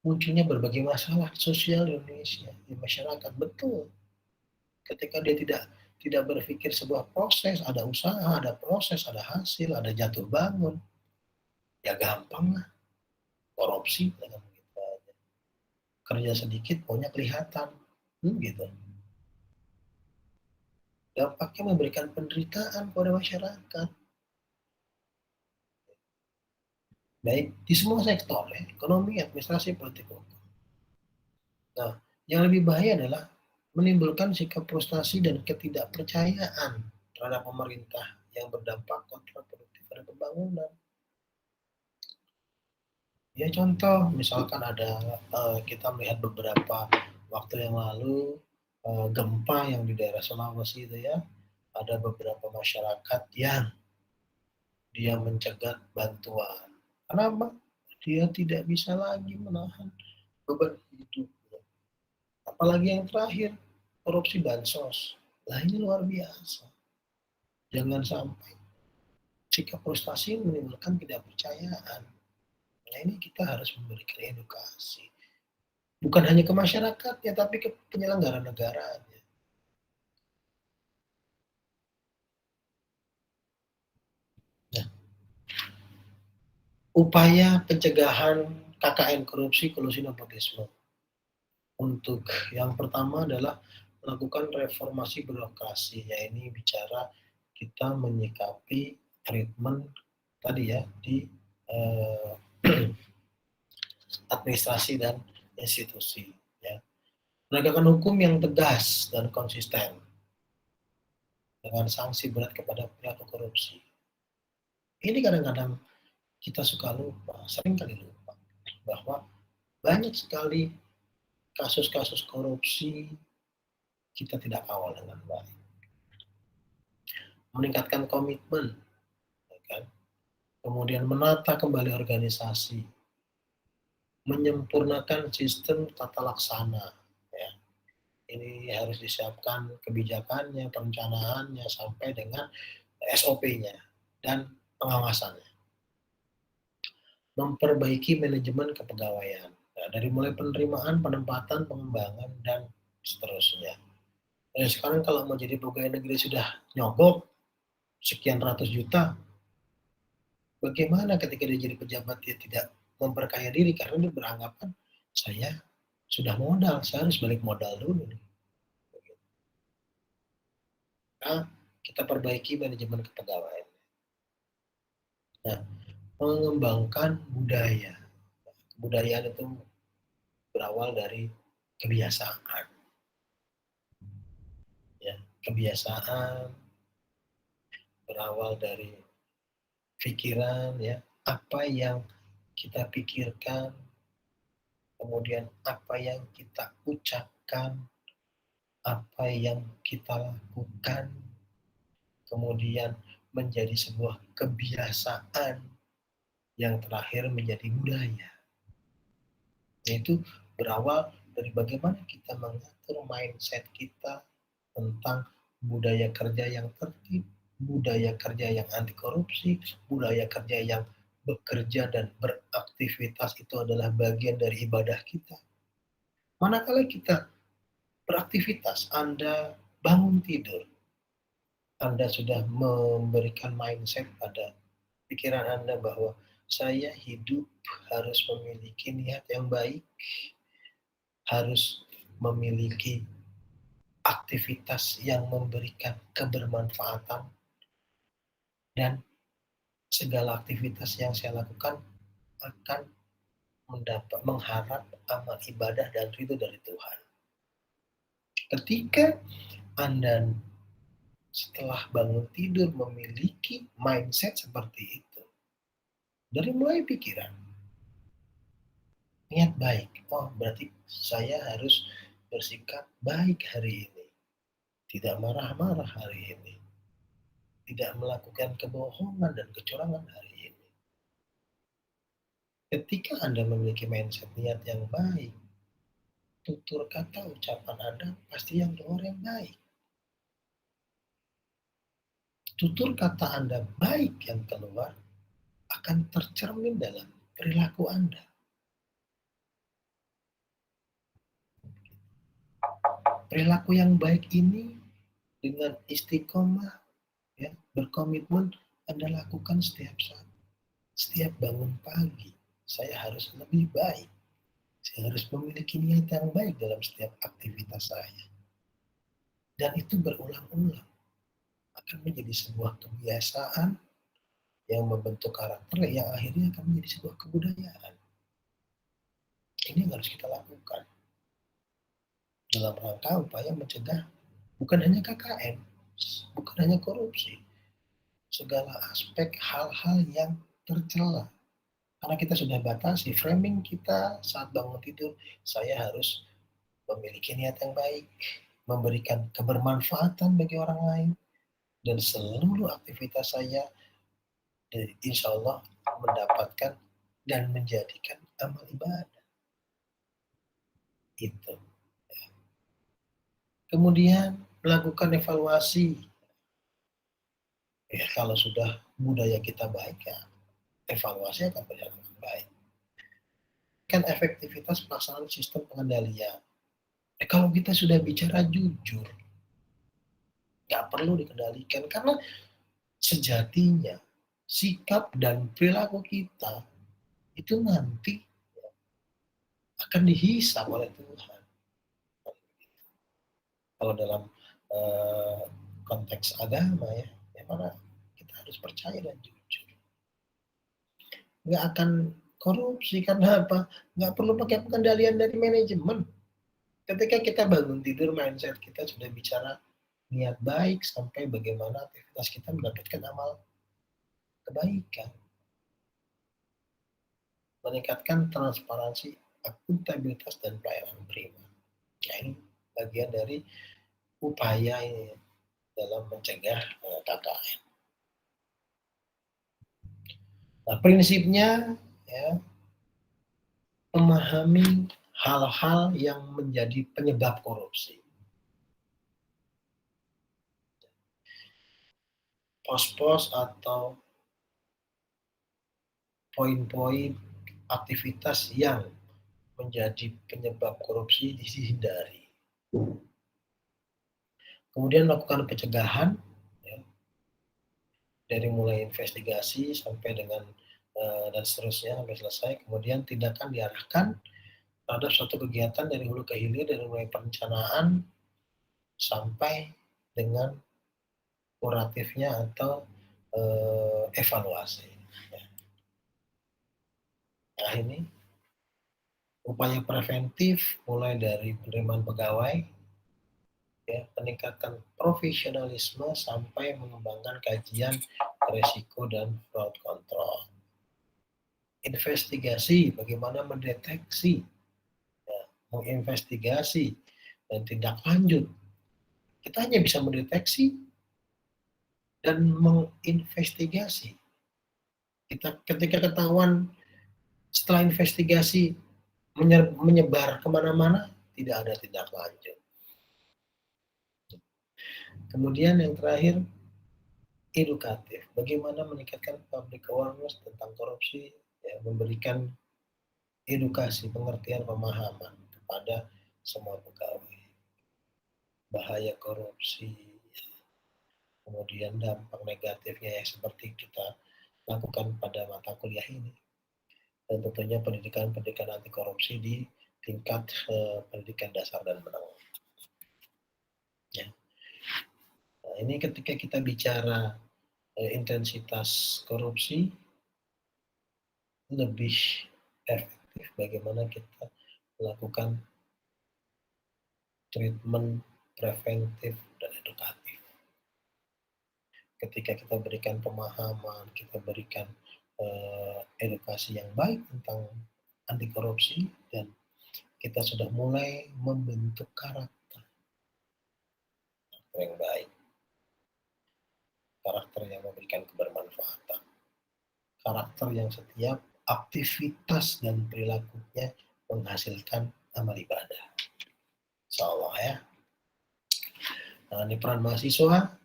[SPEAKER 1] Munculnya berbagai masalah sosial di Indonesia, di masyarakat. Betul. Ketika dia tidak berpikir sebuah proses, ada usaha, ada proses, ada hasil, ada jatuh bangun, ya gampang lah korupsi dengan begitu aja. Kerja sedikit maunya kelihatan, gitu. Dampaknya memberikan penderitaan kepada masyarakat. Baik di semua sektor, ya, ekonomi, administrasi, politik, hukum. Nah, yang lebih bahaya adalah menimbulkan sikap frustasi dan ketidakpercayaan terhadap pemerintah yang berdampak kontraproduktif pada pembangunan. Ya contoh, misalkan ada kita melihat beberapa waktu yang lalu gempa yang di daerah Sulawesi itu ya, ada beberapa masyarakat yang dia mencegat bantuan. Kenapa? Dia tidak bisa lagi menahan beban hidup. Apalagi yang terakhir, korupsi bansos. Lah ini luar biasa. Jangan sampai sikap frustasi menimbulkan ketidakpercayaan. Nah ini kita harus memberikan edukasi. Bukan hanya ke masyarakat ya, tapi ke penyelenggara negaranya. Nah, upaya pencegahan KKN korupsi, kolusi, nepotisme. Untuk yang pertama adalah melakukan reformasi birokrasi. Ya ini bicara kita menyikapi treatment tadi ya di administrasi dan institusi. Ya. Penegakan hukum yang tegas dan konsisten dengan sanksi berat kepada pelaku korupsi. Ini kadang-kadang kita suka lupa, sering kali lupa, bahwa banyak sekali kasus-kasus korupsi kita tidak kawal dengan baik. Meningkatkan komitmen, ya kan? Kemudian menata kembali organisasi, menyempurnakan sistem tata laksana. Ya. Ini harus disiapkan kebijakannya, perencanaannya, sampai dengan SOP-nya dan pengawasannya. Memperbaiki manajemen kepegawaian. Nah, dari mulai penerimaan, penempatan, pengembangan, dan seterusnya. Dan sekarang kalau mau jadi pegawai negeri sudah nyogok sekian ratus juta, bagaimana ketika dia jadi pejabat dia tidak memperkaya diri karena dia beranggapan saya sudah modal, saya harus balik modal dulu. Nah, kita perbaiki manajemen kepegawaian. Nah, mengembangkan budaya. Kebudayaan itu berawal dari kebiasaan. Ya, kebiasaan berawal dari pikiran, ya, apa yang kita pikirkan, kemudian apa yang kita ucapkan, apa yang kita lakukan, kemudian menjadi sebuah kebiasaan, yang terakhir menjadi budaya. Yaitu berawal dari bagaimana kita mengatur mindset kita tentang budaya kerja yang tertib, budaya kerja yang anti korupsi, budaya kerja yang bekerja dan beraktivitas itu adalah bagian dari ibadah kita. Manakala kita beraktivitas, Anda bangun tidur, Anda sudah memberikan mindset pada pikiran Anda bahwa saya hidup harus memiliki niat yang baik, harus memiliki aktivitas yang memberikan kebermanfaatan, dan segala aktivitas yang saya lakukan akan mengharap amal ibadah dan ridho dari Tuhan. Ketika Anda setelah bangun tidur memiliki mindset seperti itu, dari mulai pikiran, niat baik, oh berarti saya harus bersikap baik hari ini, tidak marah-marah hari ini, tidak melakukan kebohongan dan kecurangan hari ini. Ketika Anda memiliki mindset niat yang baik, tutur kata ucapan Anda pasti yang keluar yang baik. Tutur kata Anda baik yang keluar akan tercermin dalam perilaku Anda. Perilaku yang baik ini dengan istiqomah, ya, berkomitmen Anda lakukan setiap saat. Setiap bangun pagi, saya harus lebih baik. Saya harus memiliki niat yang baik dalam setiap aktivitas saya. Dan itu berulang-ulang akan menjadi sebuah kebiasaan yang membentuk karakter yang akhirnya akan menjadi sebuah kebudayaan. Ini yang harus kita lakukan dalam rangka upaya mencegah bukan hanya KKN, bukan hanya korupsi, segala aspek hal-hal yang tercela. Karena kita sudah batasi framing kita saat bangun tidur, saya harus memiliki niat yang baik, memberikan kebermanfaatan bagi orang lain, dan seluruh aktivitas saya insya Allah mendapatkan dan menjadikan amal ibadah. Itu. Kemudian melakukan evaluasi. Ya, kalau sudah budaya kita baik, ya evaluasi akan berjalan dengan baik. Kan efektivitas pelaksanaan sistem pengendalian. Kalau kita sudah bicara jujur, nggak perlu dikendalikan karena sejatinya sikap dan perilaku kita itu nanti akan dihisab oleh Tuhan. Kalau dalam konteks agama ya, mana kita harus percaya dan jujur. Nggak akan korupsi karena apa? Nggak perlu pakai pengendalian dari manajemen. Ketika kita bangun tidur, mindset kita sudah bicara niat baik sampai bagaimana aktivitas kita mendapatkan amal kebaikan. Meningkatkan transparansi, akuntabilitas, dan pelayanan prima. Nah, ini bagian dari upaya ini dalam mencegah KKN. Nah, prinsipnya ya, memahami hal-hal yang menjadi penyebab korupsi. Pos-pos atau poin-poin aktivitas yang menjadi penyebab korupsi dihindari. Kemudian melakukan pencegahan, ya, dari mulai investigasi sampai dengan dan seterusnya sampai selesai. Kemudian tindakan diarahkan terhadap suatu kegiatan dari hulu ke hilir, dari mulai perencanaan sampai dengan kuratifnya atau evaluasi. Nah, ini upaya preventif mulai dari penerimaan pegawai, ya, peningkatan profesionalisme sampai mengembangkan kajian risiko dan fraud control. Investigasi, bagaimana mendeteksi, ya, menginvestigasi dan tindak lanjut. Kita hanya bisa mendeteksi dan menginvestigasi. Ketika ketahuan setelah investigasi menyebar kemana-mana, tidak ada tindak lanjut. Kemudian yang terakhir, edukatif. Bagaimana meningkatkan public awareness tentang korupsi, ya, memberikan edukasi, pengertian, pemahaman kepada semua pegawai. Bahaya korupsi, kemudian dampak negatifnya yang seperti kita lakukan pada mata kuliah ini. Dan tentunya pendidikan anti korupsi di tingkat pendidikan dasar dan menengah. Ya. Nah, ini ketika kita bicara intensitas korupsi, lebih efektif bagaimana kita melakukan treatment preventif dan edukatif. Ketika kita berikan pemahaman, kita berikan edukasi yang baik tentang anti korupsi, dan kita sudah mulai membentuk karakter yang baik, karakter yang memberikan kebermanfaatan, karakter yang setiap aktivitas dan perilakunya menghasilkan amal ibadah. Insyaallah ya. Nah, ini peran mahasiswa.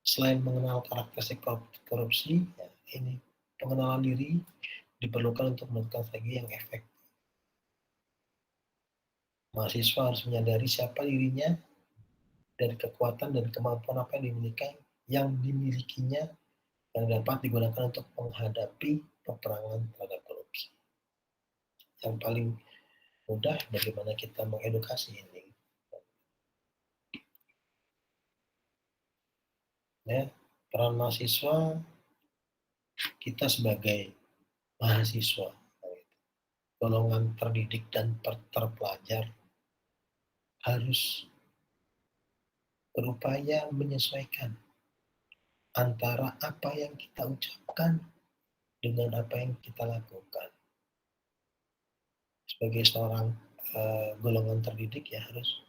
[SPEAKER 1] Selain mengenal karakteristik korupsi, ya, ini pengenalan diri diperlukan untuk melakukan strategi yang efektif. Mahasiswa harus menyadari siapa dirinya, dari kekuatan dan kemampuan apa yang dimilikinya yang dapat digunakan untuk menghadapi peperangan terhadap korupsi. Yang paling mudah bagaimana kita mengedukasi ini. Ya, peran mahasiswa, kita sebagai mahasiswa, golongan terdidik dan terpelajar, harus berupaya menyesuaikan antara apa yang kita ucapkan dengan apa yang kita lakukan. Sebagai seorang golongan terdidik ya harus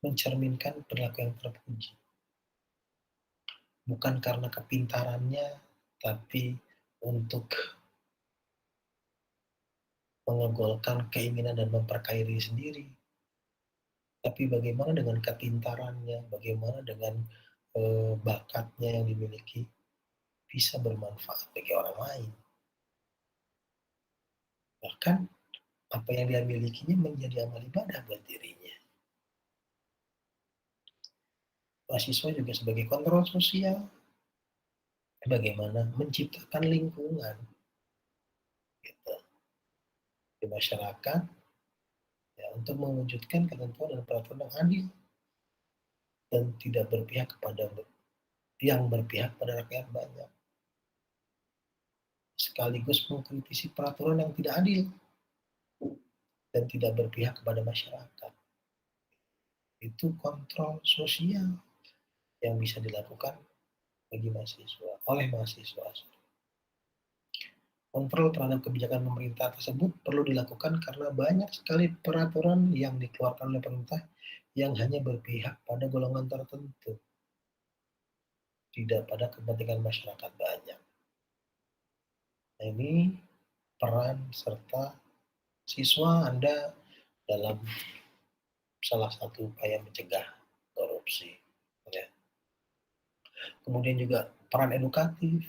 [SPEAKER 1] mencerminkan perilaku yang terpuji. Bukan karena kepintarannya, tapi untuk mengegolkan keinginan dan memperkaya diri sendiri. Tapi bagaimana dengan kepintarannya, bagaimana dengan bakatnya yang dimiliki bisa bermanfaat bagi orang lain. Bahkan apa yang dia milikinya menjadi amal ibadah buat dirinya. Mahasiswa juga sebagai kontrol sosial, bagaimana menciptakan lingkungan gitu, di masyarakat ya, untuk mewujudkan ketentuan dan peraturan yang adil dan tidak berpihak kepada yang berpihak pada rakyat banyak, sekaligus mengkritisi peraturan yang tidak adil dan tidak berpihak kepada masyarakat. Itu kontrol sosial yang bisa dilakukan bagi mahasiswa, oleh mahasiswa. Kontrol terhadap kebijakan pemerintah tersebut perlu dilakukan karena banyak sekali peraturan yang dikeluarkan oleh pemerintah yang hanya berpihak pada golongan tertentu, tidak pada kepentingan masyarakat banyak. Nah, ini peran serta siswa Anda dalam salah satu upaya mencegah korupsi. Ya. Kemudian juga peran edukatif,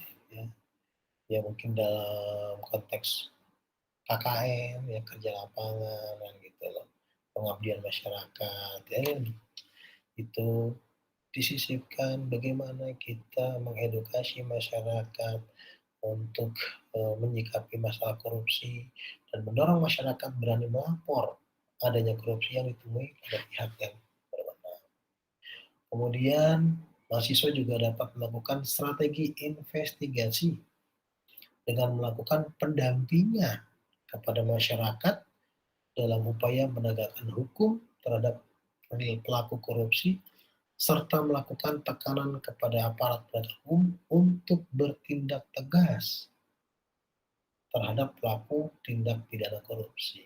[SPEAKER 1] ya mungkin dalam konteks KKN, ya kerja lapangan, gitu loh, pengabdian masyarakat, ya itu disisipkan bagaimana kita mengedukasi masyarakat untuk menyikapi masalah korupsi dan mendorong masyarakat berani melapor adanya korupsi yang ditemui pada pihak yang berwenang. Kemudian mahasiswa juga dapat melakukan strategi investigasi dengan melakukan pendampingan kepada masyarakat dalam upaya menegakkan hukum terhadap pelaku korupsi serta melakukan tekanan kepada aparat penegak hukum untuk bertindak tegas terhadap pelaku tindak pidana korupsi.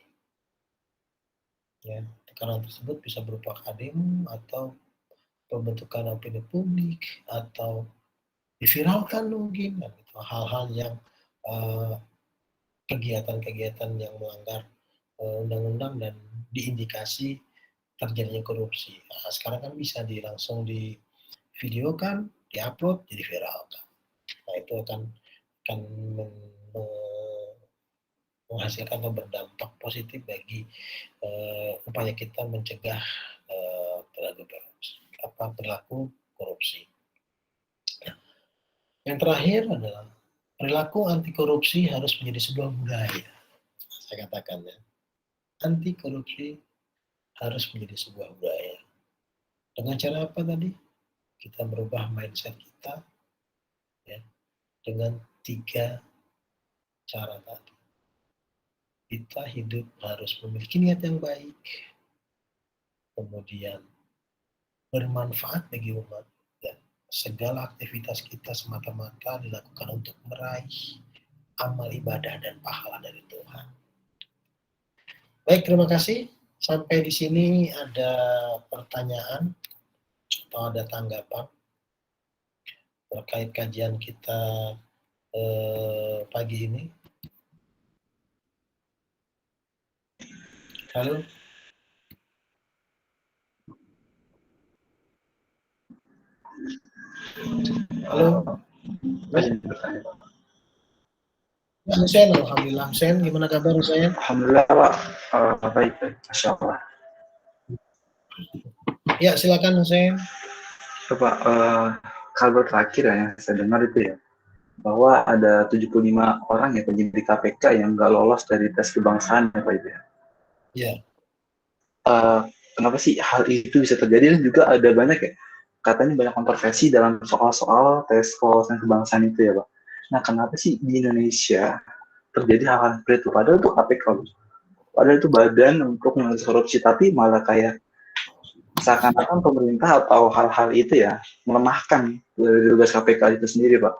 [SPEAKER 1] Ya, tekanan tersebut bisa berupa demo atau pembentukan opini publik atau diviralkan mungkin, gitu. Hal-hal yang kegiatan-kegiatan yang melanggar undang-undang dan diindikasi terjadinya korupsi. Nah, sekarang kan bisa langsung di videokan, diupload, jadi viralkan. Nah, itu akan menghasilkan atau berdampak positif bagi upaya kita mencegah perilaku korupsi. Yang terakhir adalah perilaku anti korupsi harus menjadi sebuah budaya. Saya katakan ya, anti korupsi harus menjadi sebuah budaya. Dengan cara apa tadi? Kita merubah mindset kita ya, dengan 3 cara tadi. Kita hidup harus memiliki niat yang baik, kemudian bermanfaat bagi umat, dan segala aktivitas kita semata-mata dilakukan untuk meraih amal ibadah dan pahala dari Tuhan. Baik, terima kasih. Sampai di sini ada pertanyaan atau ada tanggapan terkait kajian kita pagi ini. Halo. Halo. Hussein, alhamdulillah. Hussein, gimana kabar Hussein?
[SPEAKER 2] Alhamdulillah Pak, baik, Masya Allah.
[SPEAKER 1] Ya, silakan Hussein.
[SPEAKER 2] Pak, kabar terakhir yang saya dengar itu ya, bahwa ada 75 orang ya penyidik KPK yang nggak lolos dari tes kebangsaan ya Pak itu ya.
[SPEAKER 1] Iya.
[SPEAKER 2] Kenapa sih hal itu bisa terjadi, dan juga ada banyak ya, katanya banyak kontroversi dalam soal-soal tes wawasan kebangsaan itu ya Pak. Nah, kenapa sih di Indonesia terjadi hal-hal seperti itu? Padahal itu KPK, padahal itu badan untuk mengatasi korupsi, tapi malah kayak seakan-akan pemerintah atau hal-hal itu ya melemahkan dari tugas KPK itu sendiri Pak.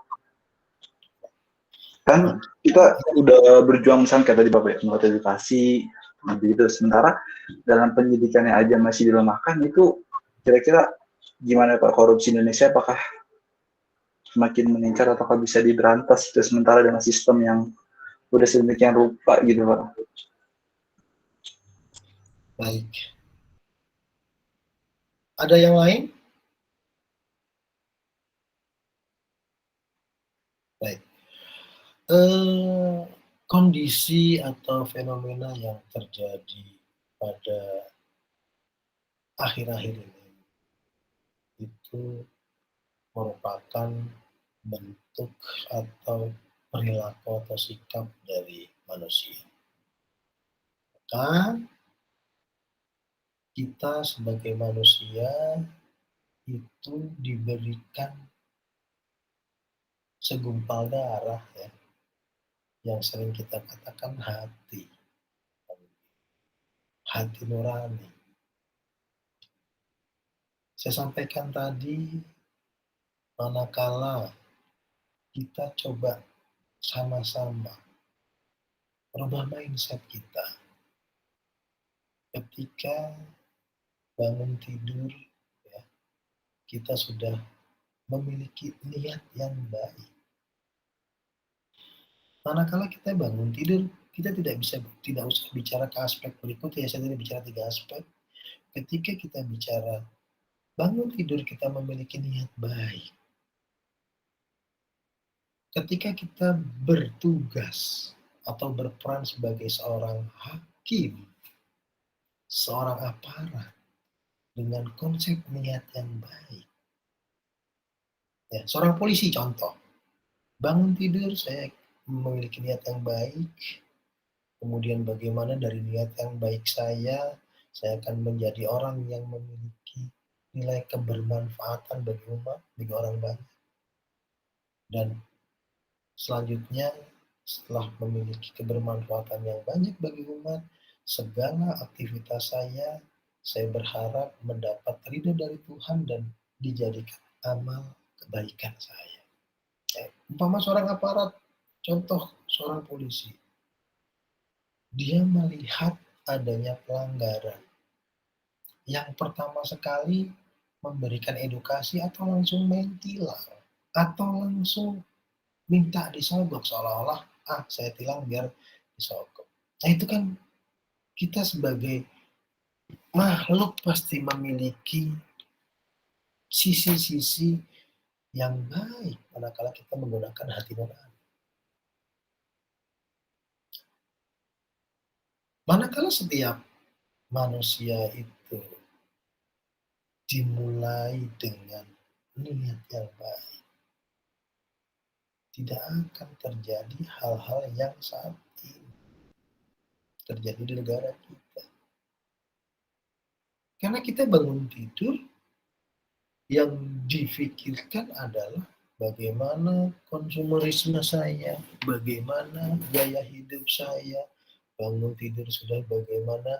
[SPEAKER 2] Kan kita udah berjuang misalnya kayak tadi Bapak ya, mengenai edukasi, Begitu. Sementara dalam penyidikannya aja masih dilemahkan, itu kira-kira gimana Pak, korupsi Indonesia apakah semakin meningkat ataukah bisa diberantas itu sementara dengan sistem yang udah sedemikian rupa gitu Pak?
[SPEAKER 1] Baik. Ada yang lain? Baik. Kondisi atau fenomena yang terjadi pada akhir-akhir ini itu merupakan bentuk atau perilaku atau sikap dari manusia. Maka kita sebagai manusia itu diberikan segumpal darah ya, yang sering kita katakan hati nurani. Saya sampaikan tadi, manakala kita coba sama-sama merubah mindset kita ketika bangun tidur, ya, kita sudah memiliki niat yang baik. Manakala kita bangun tidur, kita tidak usah bicara ke aspek berikutnya. Saya tadi bicara 3 aspek. Ketika kita bicara bangun tidur, kita memiliki niat baik. Ketika kita bertugas atau berperan sebagai seorang hakim, seorang aparat dengan konsep niat yang baik. Ya, seorang polisi contoh, bangun tidur saya memiliki niat yang baik, kemudian bagaimana dari niat yang baik saya akan menjadi orang yang memiliki nilai kebermanfaatan bagi umat, bagi orang banyak. Dan selanjutnya, setelah memiliki kebermanfaatan yang banyak bagi umat, segala aktivitas saya berharap mendapat ridho dari Tuhan dan dijadikan amal kebaikan saya. Umpama seorang aparat, contoh seorang polisi, dia melihat adanya pelanggaran. Yang pertama sekali memberikan edukasi atau langsung main tilang, atau langsung minta disogok seolah-olah, saya tilang biar disogok. Nah itu kan kita sebagai makhluk pasti memiliki sisi-sisi yang baik manakala kita menggunakan hati nurani. Manakala setiap manusia itu dimulai dengan niat yang baik, tidak akan terjadi hal-hal yang saat ini terjadi di negara kita. Karena kita bangun tidur, yang difikirkan adalah bagaimana konsumerisme saya, bagaimana gaya hidup saya, bangun tidur sudah bagaimana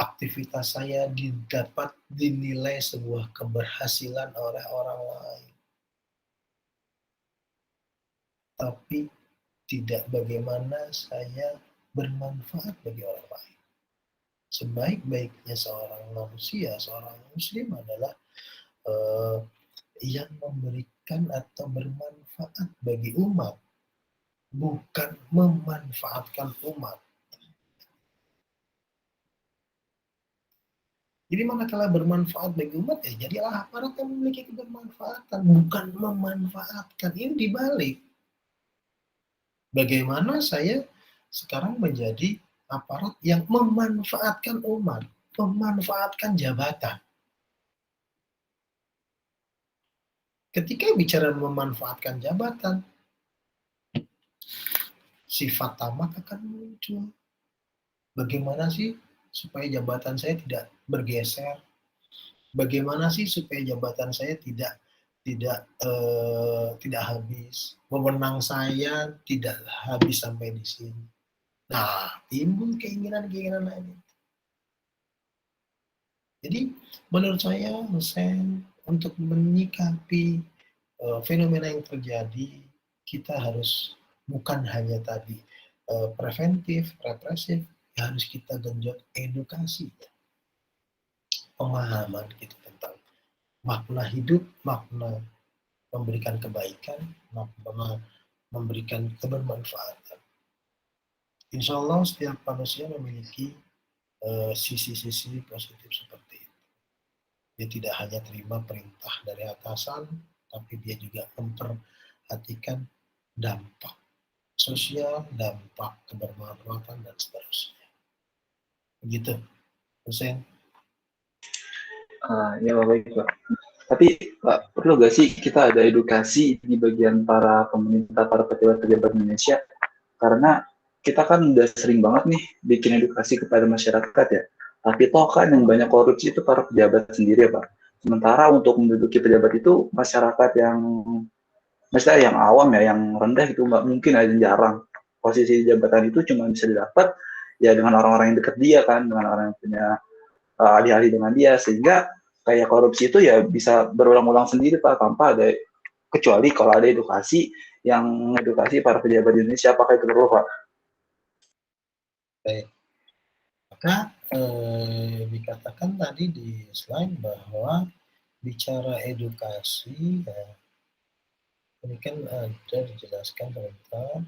[SPEAKER 1] aktivitas saya dapat dinilai sebuah keberhasilan oleh orang lain. Tapi tidak bagaimana saya bermanfaat bagi orang lain. Sebaik-baiknya seorang manusia, seorang muslim adalah yang memberikan atau bermanfaat bagi umat, bukan memanfaatkan umat. Jadi manakala bermanfaat bagi umat, ya jadilah aparat yang memiliki kebermanfaatan, bukan memanfaatkan. Ini dibalik. Bagaimana saya sekarang menjadi aparat yang memanfaatkan umat, memanfaatkan jabatan. Ketika bicara memanfaatkan jabatan, sifat tamak akan muncul. Bagaimana sih supaya jabatan saya tidak bergeser? Bagaimana sih supaya jabatan saya tidak habis? Wewenang saya tidak habis sampai di sini. Nah, timbul keinginan-keinginan lain. Jadi, menurut saya, Hussein, untuk menyikapi fenomena yang terjadi, kita harus bukan hanya tadi preventif, represif, harus kita genjot edukasi, pemahaman kita tentang makna hidup, makna memberikan kebaikan, makna memberikan kebermanfaatan. Insya Allah setiap manusia memiliki sisi-sisi positif seperti itu. Dia tidak hanya terima perintah dari atasan, tapi dia juga memperhatikan dampak sosial, dampak kebermanfaatan, dan seterusnya. Begitu, Hussein.
[SPEAKER 2] Ya baik Pak. Tapi Pak, perlu nggak sih kita ada edukasi di bagian para pemerintah, para pejabat-pejabat Indonesia? Karena kita kan udah sering banget nih bikin edukasi kepada masyarakat ya. Tapi toh kan yang banyak korupsi itu para pejabat sendiri ya Pak. Sementara untuk menduduki pejabat itu masyarakat yang, maksudnya yang awam ya, yang rendah itu nggak mungkin, ada yang jarang. Posisi jabatan itu cuma bisa didapat ya dengan orang-orang yang dekat dia kan, dengan orang yang punya alih-alih dengan dia, sehingga kayak korupsi itu ya bisa berulang-ulang sendiri Pak, tanpa ada, kecuali kalau ada edukasi yang edukasi para pejabat di Indonesia. Apakah itu perlu Pak?
[SPEAKER 1] Baik. Maka dikatakan tadi di slide bahwa bicara edukasi, ya, ini kan ada dijelaskan tentang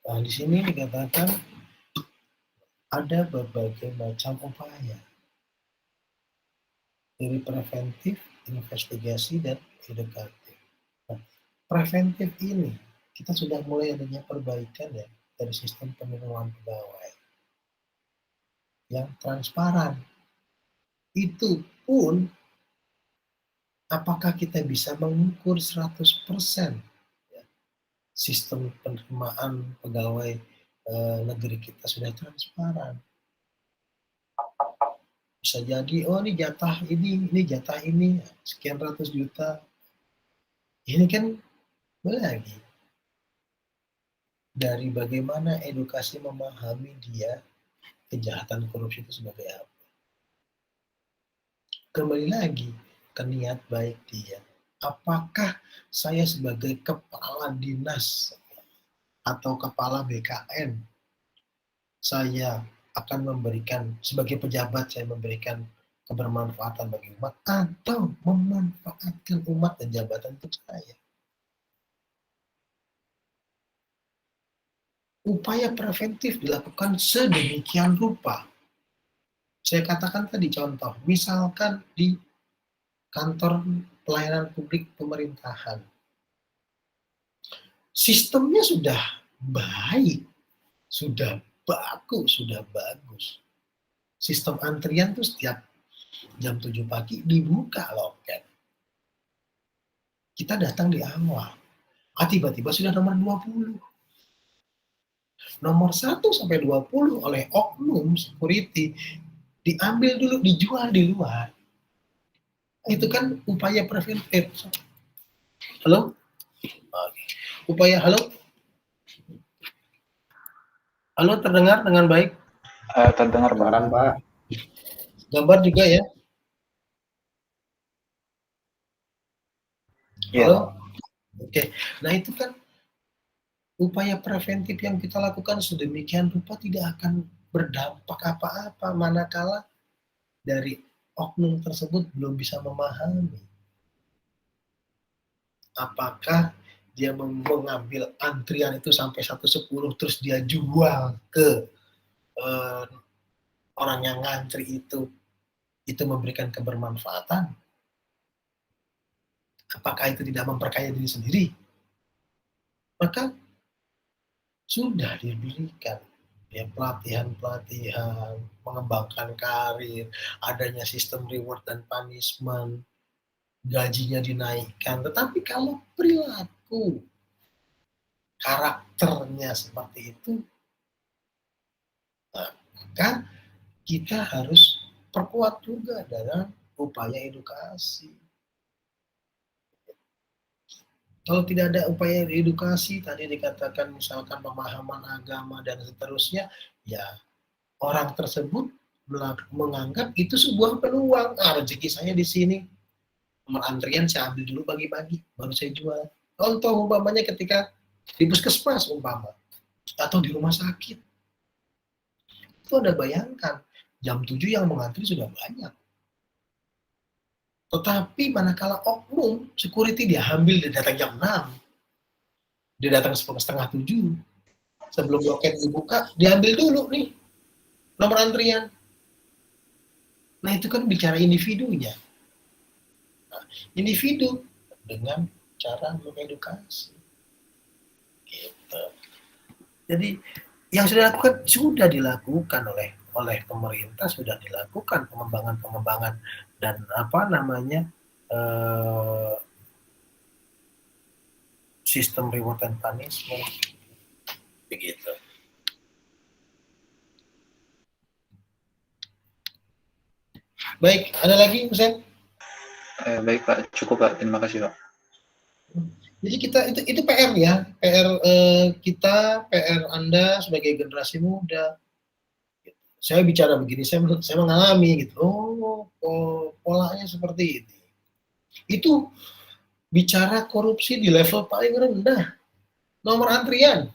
[SPEAKER 1] nah, di sini dikatakan ada berbagai macam upaya dari preventif, investigasi, dan edukatif. Nah, preventif ini kita sudah mulai adanya perbaikan ya dari sistem penerimaan pegawai yang transparan. Itu pun apakah kita bisa mengukur 100% ya, sistem penerimaan pegawai negeri kita sudah transparan. Bisa jadi, oh ini jatah ini, sekian ratus juta. Ini kan lagi dari bagaimana edukasi memahami dia kejahatan korupsi itu sebagai apa. Kembali lagi ke niat baik dia. Apakah saya sebagai kepala dinas atau kepala BKN, saya akan memberikan, sebagai pejabat saya memberikan kebermanfaatan bagi umat, atau memanfaatkan umat dan jabatan untuk saya. Upaya preventif dilakukan sedemikian rupa. Saya katakan tadi contoh, misalkan di kantor pelayanan publik pemerintahan. Sistemnya sudah baik, sudah bagus. Sistem antrian tuh setiap jam 7 pagi dibuka loket. Kita datang di awal. Tiba-tiba sudah nomor 20. Nomor 1 sampai 20 oleh oknum security diambil dulu, dijual di luar. Itu kan upaya preventif. Halo? Oke. Upaya, halo? Halo, terdengar dengan baik?
[SPEAKER 2] Terdengar Pak.
[SPEAKER 1] Gambar juga ya? Halo? Oke. Nah itu kan upaya preventif yang kita lakukan sedemikian rupa tidak akan berdampak apa-apa manakala dari oknum tersebut belum bisa memahami apakah dia mengambil antrian itu sampai 110 terus dia jual ke orang yang ngantri itu memberikan kebermanfaatan. Apakah itu tidak memperkaya diri sendiri? Maka sudah diberikan ya pelatihan, mengembangkan karir, adanya sistem reward dan punishment, gajinya dinaikkan. Tetapi kalau perilaku karakternya seperti itu, nah, maka kita harus perkuat juga dalam upaya edukasi. Kalau tidak ada upaya edukasi, tadi dikatakan misalkan pemahaman agama dan seterusnya, ya orang tersebut menganggap itu sebuah peluang. Rezeki saya di sini, nomor antrian saya ambil dulu bagi-bagi, baru saya jual. Contoh umpamanya ketika di puskesmas umpama, atau di rumah sakit, itu Anda bayangkan, jam 7 yang mengantri sudah banyak. Tetapi manakala oknum, security dia ambil, dia datang jam 6, dia datang setengah 7, sebelum loket dibuka, diambil dulu nih nomor antrian. Nah itu kan bicara individunya. Nah, individu dengan cara mengedukasi. Gitu. Jadi yang sudah dilakukan oleh pemerintah, sudah dilakukan pengembangan dan sistem reward and punishment, begitu. Baik, ada lagi, Husen?
[SPEAKER 2] Baik Pak, cukup Pak, terima kasih Pak.
[SPEAKER 1] Jadi kita itu PR ya, PR kita, PR Anda sebagai generasi muda. Saya bicara begini, saya mengalami gitu. Polanya seperti ini. Itu bicara korupsi di level paling rendah, nomor antrian,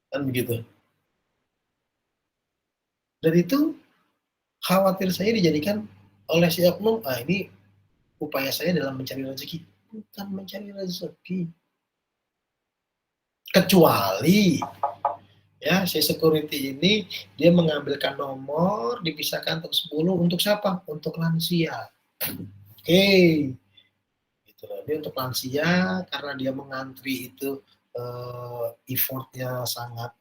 [SPEAKER 1] kan begitu. Dan itu khawatir saya dijadikan oleh si oknum, ini upaya saya dalam mencari rezeki. Bukan mencari rezeki. Kecuali ya si security ini dia mengambilkan nomor, dipisahkan untuk 10, untuk siapa? Untuk lansia. Oke. Gitu. Dia untuk lansia karena dia mengantri itu effortnya sangat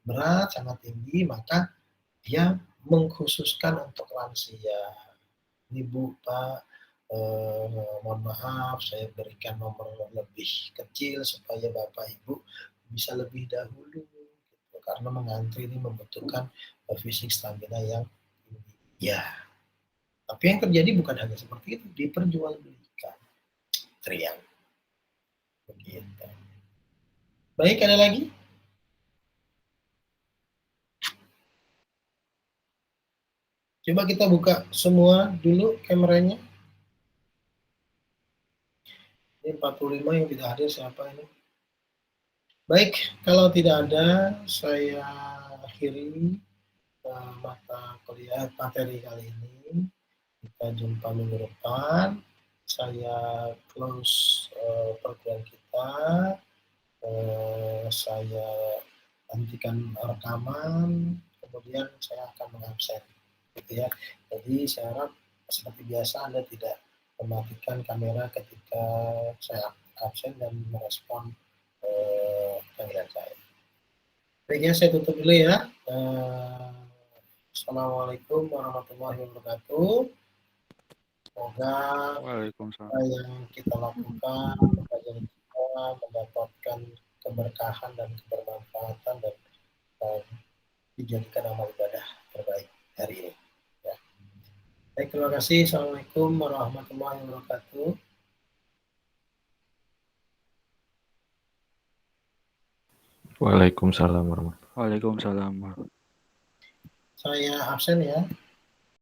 [SPEAKER 1] berat, sangat tinggi, maka dia mengkhususkan untuk lansia. Ini Bu, Pak, mohon maaf saya berikan nomor lebih kecil supaya Bapak Ibu bisa lebih dahulu gitu. Karena mengantri ini membutuhkan fisik stamina yang tinggi. Ya, tapi yang terjadi bukan hanya seperti itu, diperjualbelikan. Triang. Begitu. Baik, ada lagi? Coba kita buka semua dulu kameranya. Ini 45 yang tidak hadir siapa ini? Baik, kalau tidak ada, saya akhiri mata kuliah materi kali ini. Kita jumpa minggu depan. Saya close perkuliahan kita. Saya hentikan rekaman, kemudian saya akan mengabsen. Gitu ya. Jadi saya harap seperti biasa Anda tidak mematikan kamera ketika saya absen dan merespon panggilan saya. Baik ya, saya tutup dulu ya. Assalamualaikum warahmatullahi wabarakatuh. Semoga apa yang kita lakukan, kajian kita mendapatkan keberkahan dan kebermanfaatan dan dijadikan amal ibadah terbaik hari ini. Ya. Baik, terima kasih. Assalamualaikum warahmatullahi wabarakatuh.
[SPEAKER 4] Waalaikumsalam warahmatullahi wabarakatuh.
[SPEAKER 5] Waalaikumsalam.
[SPEAKER 1] Saya absen ya.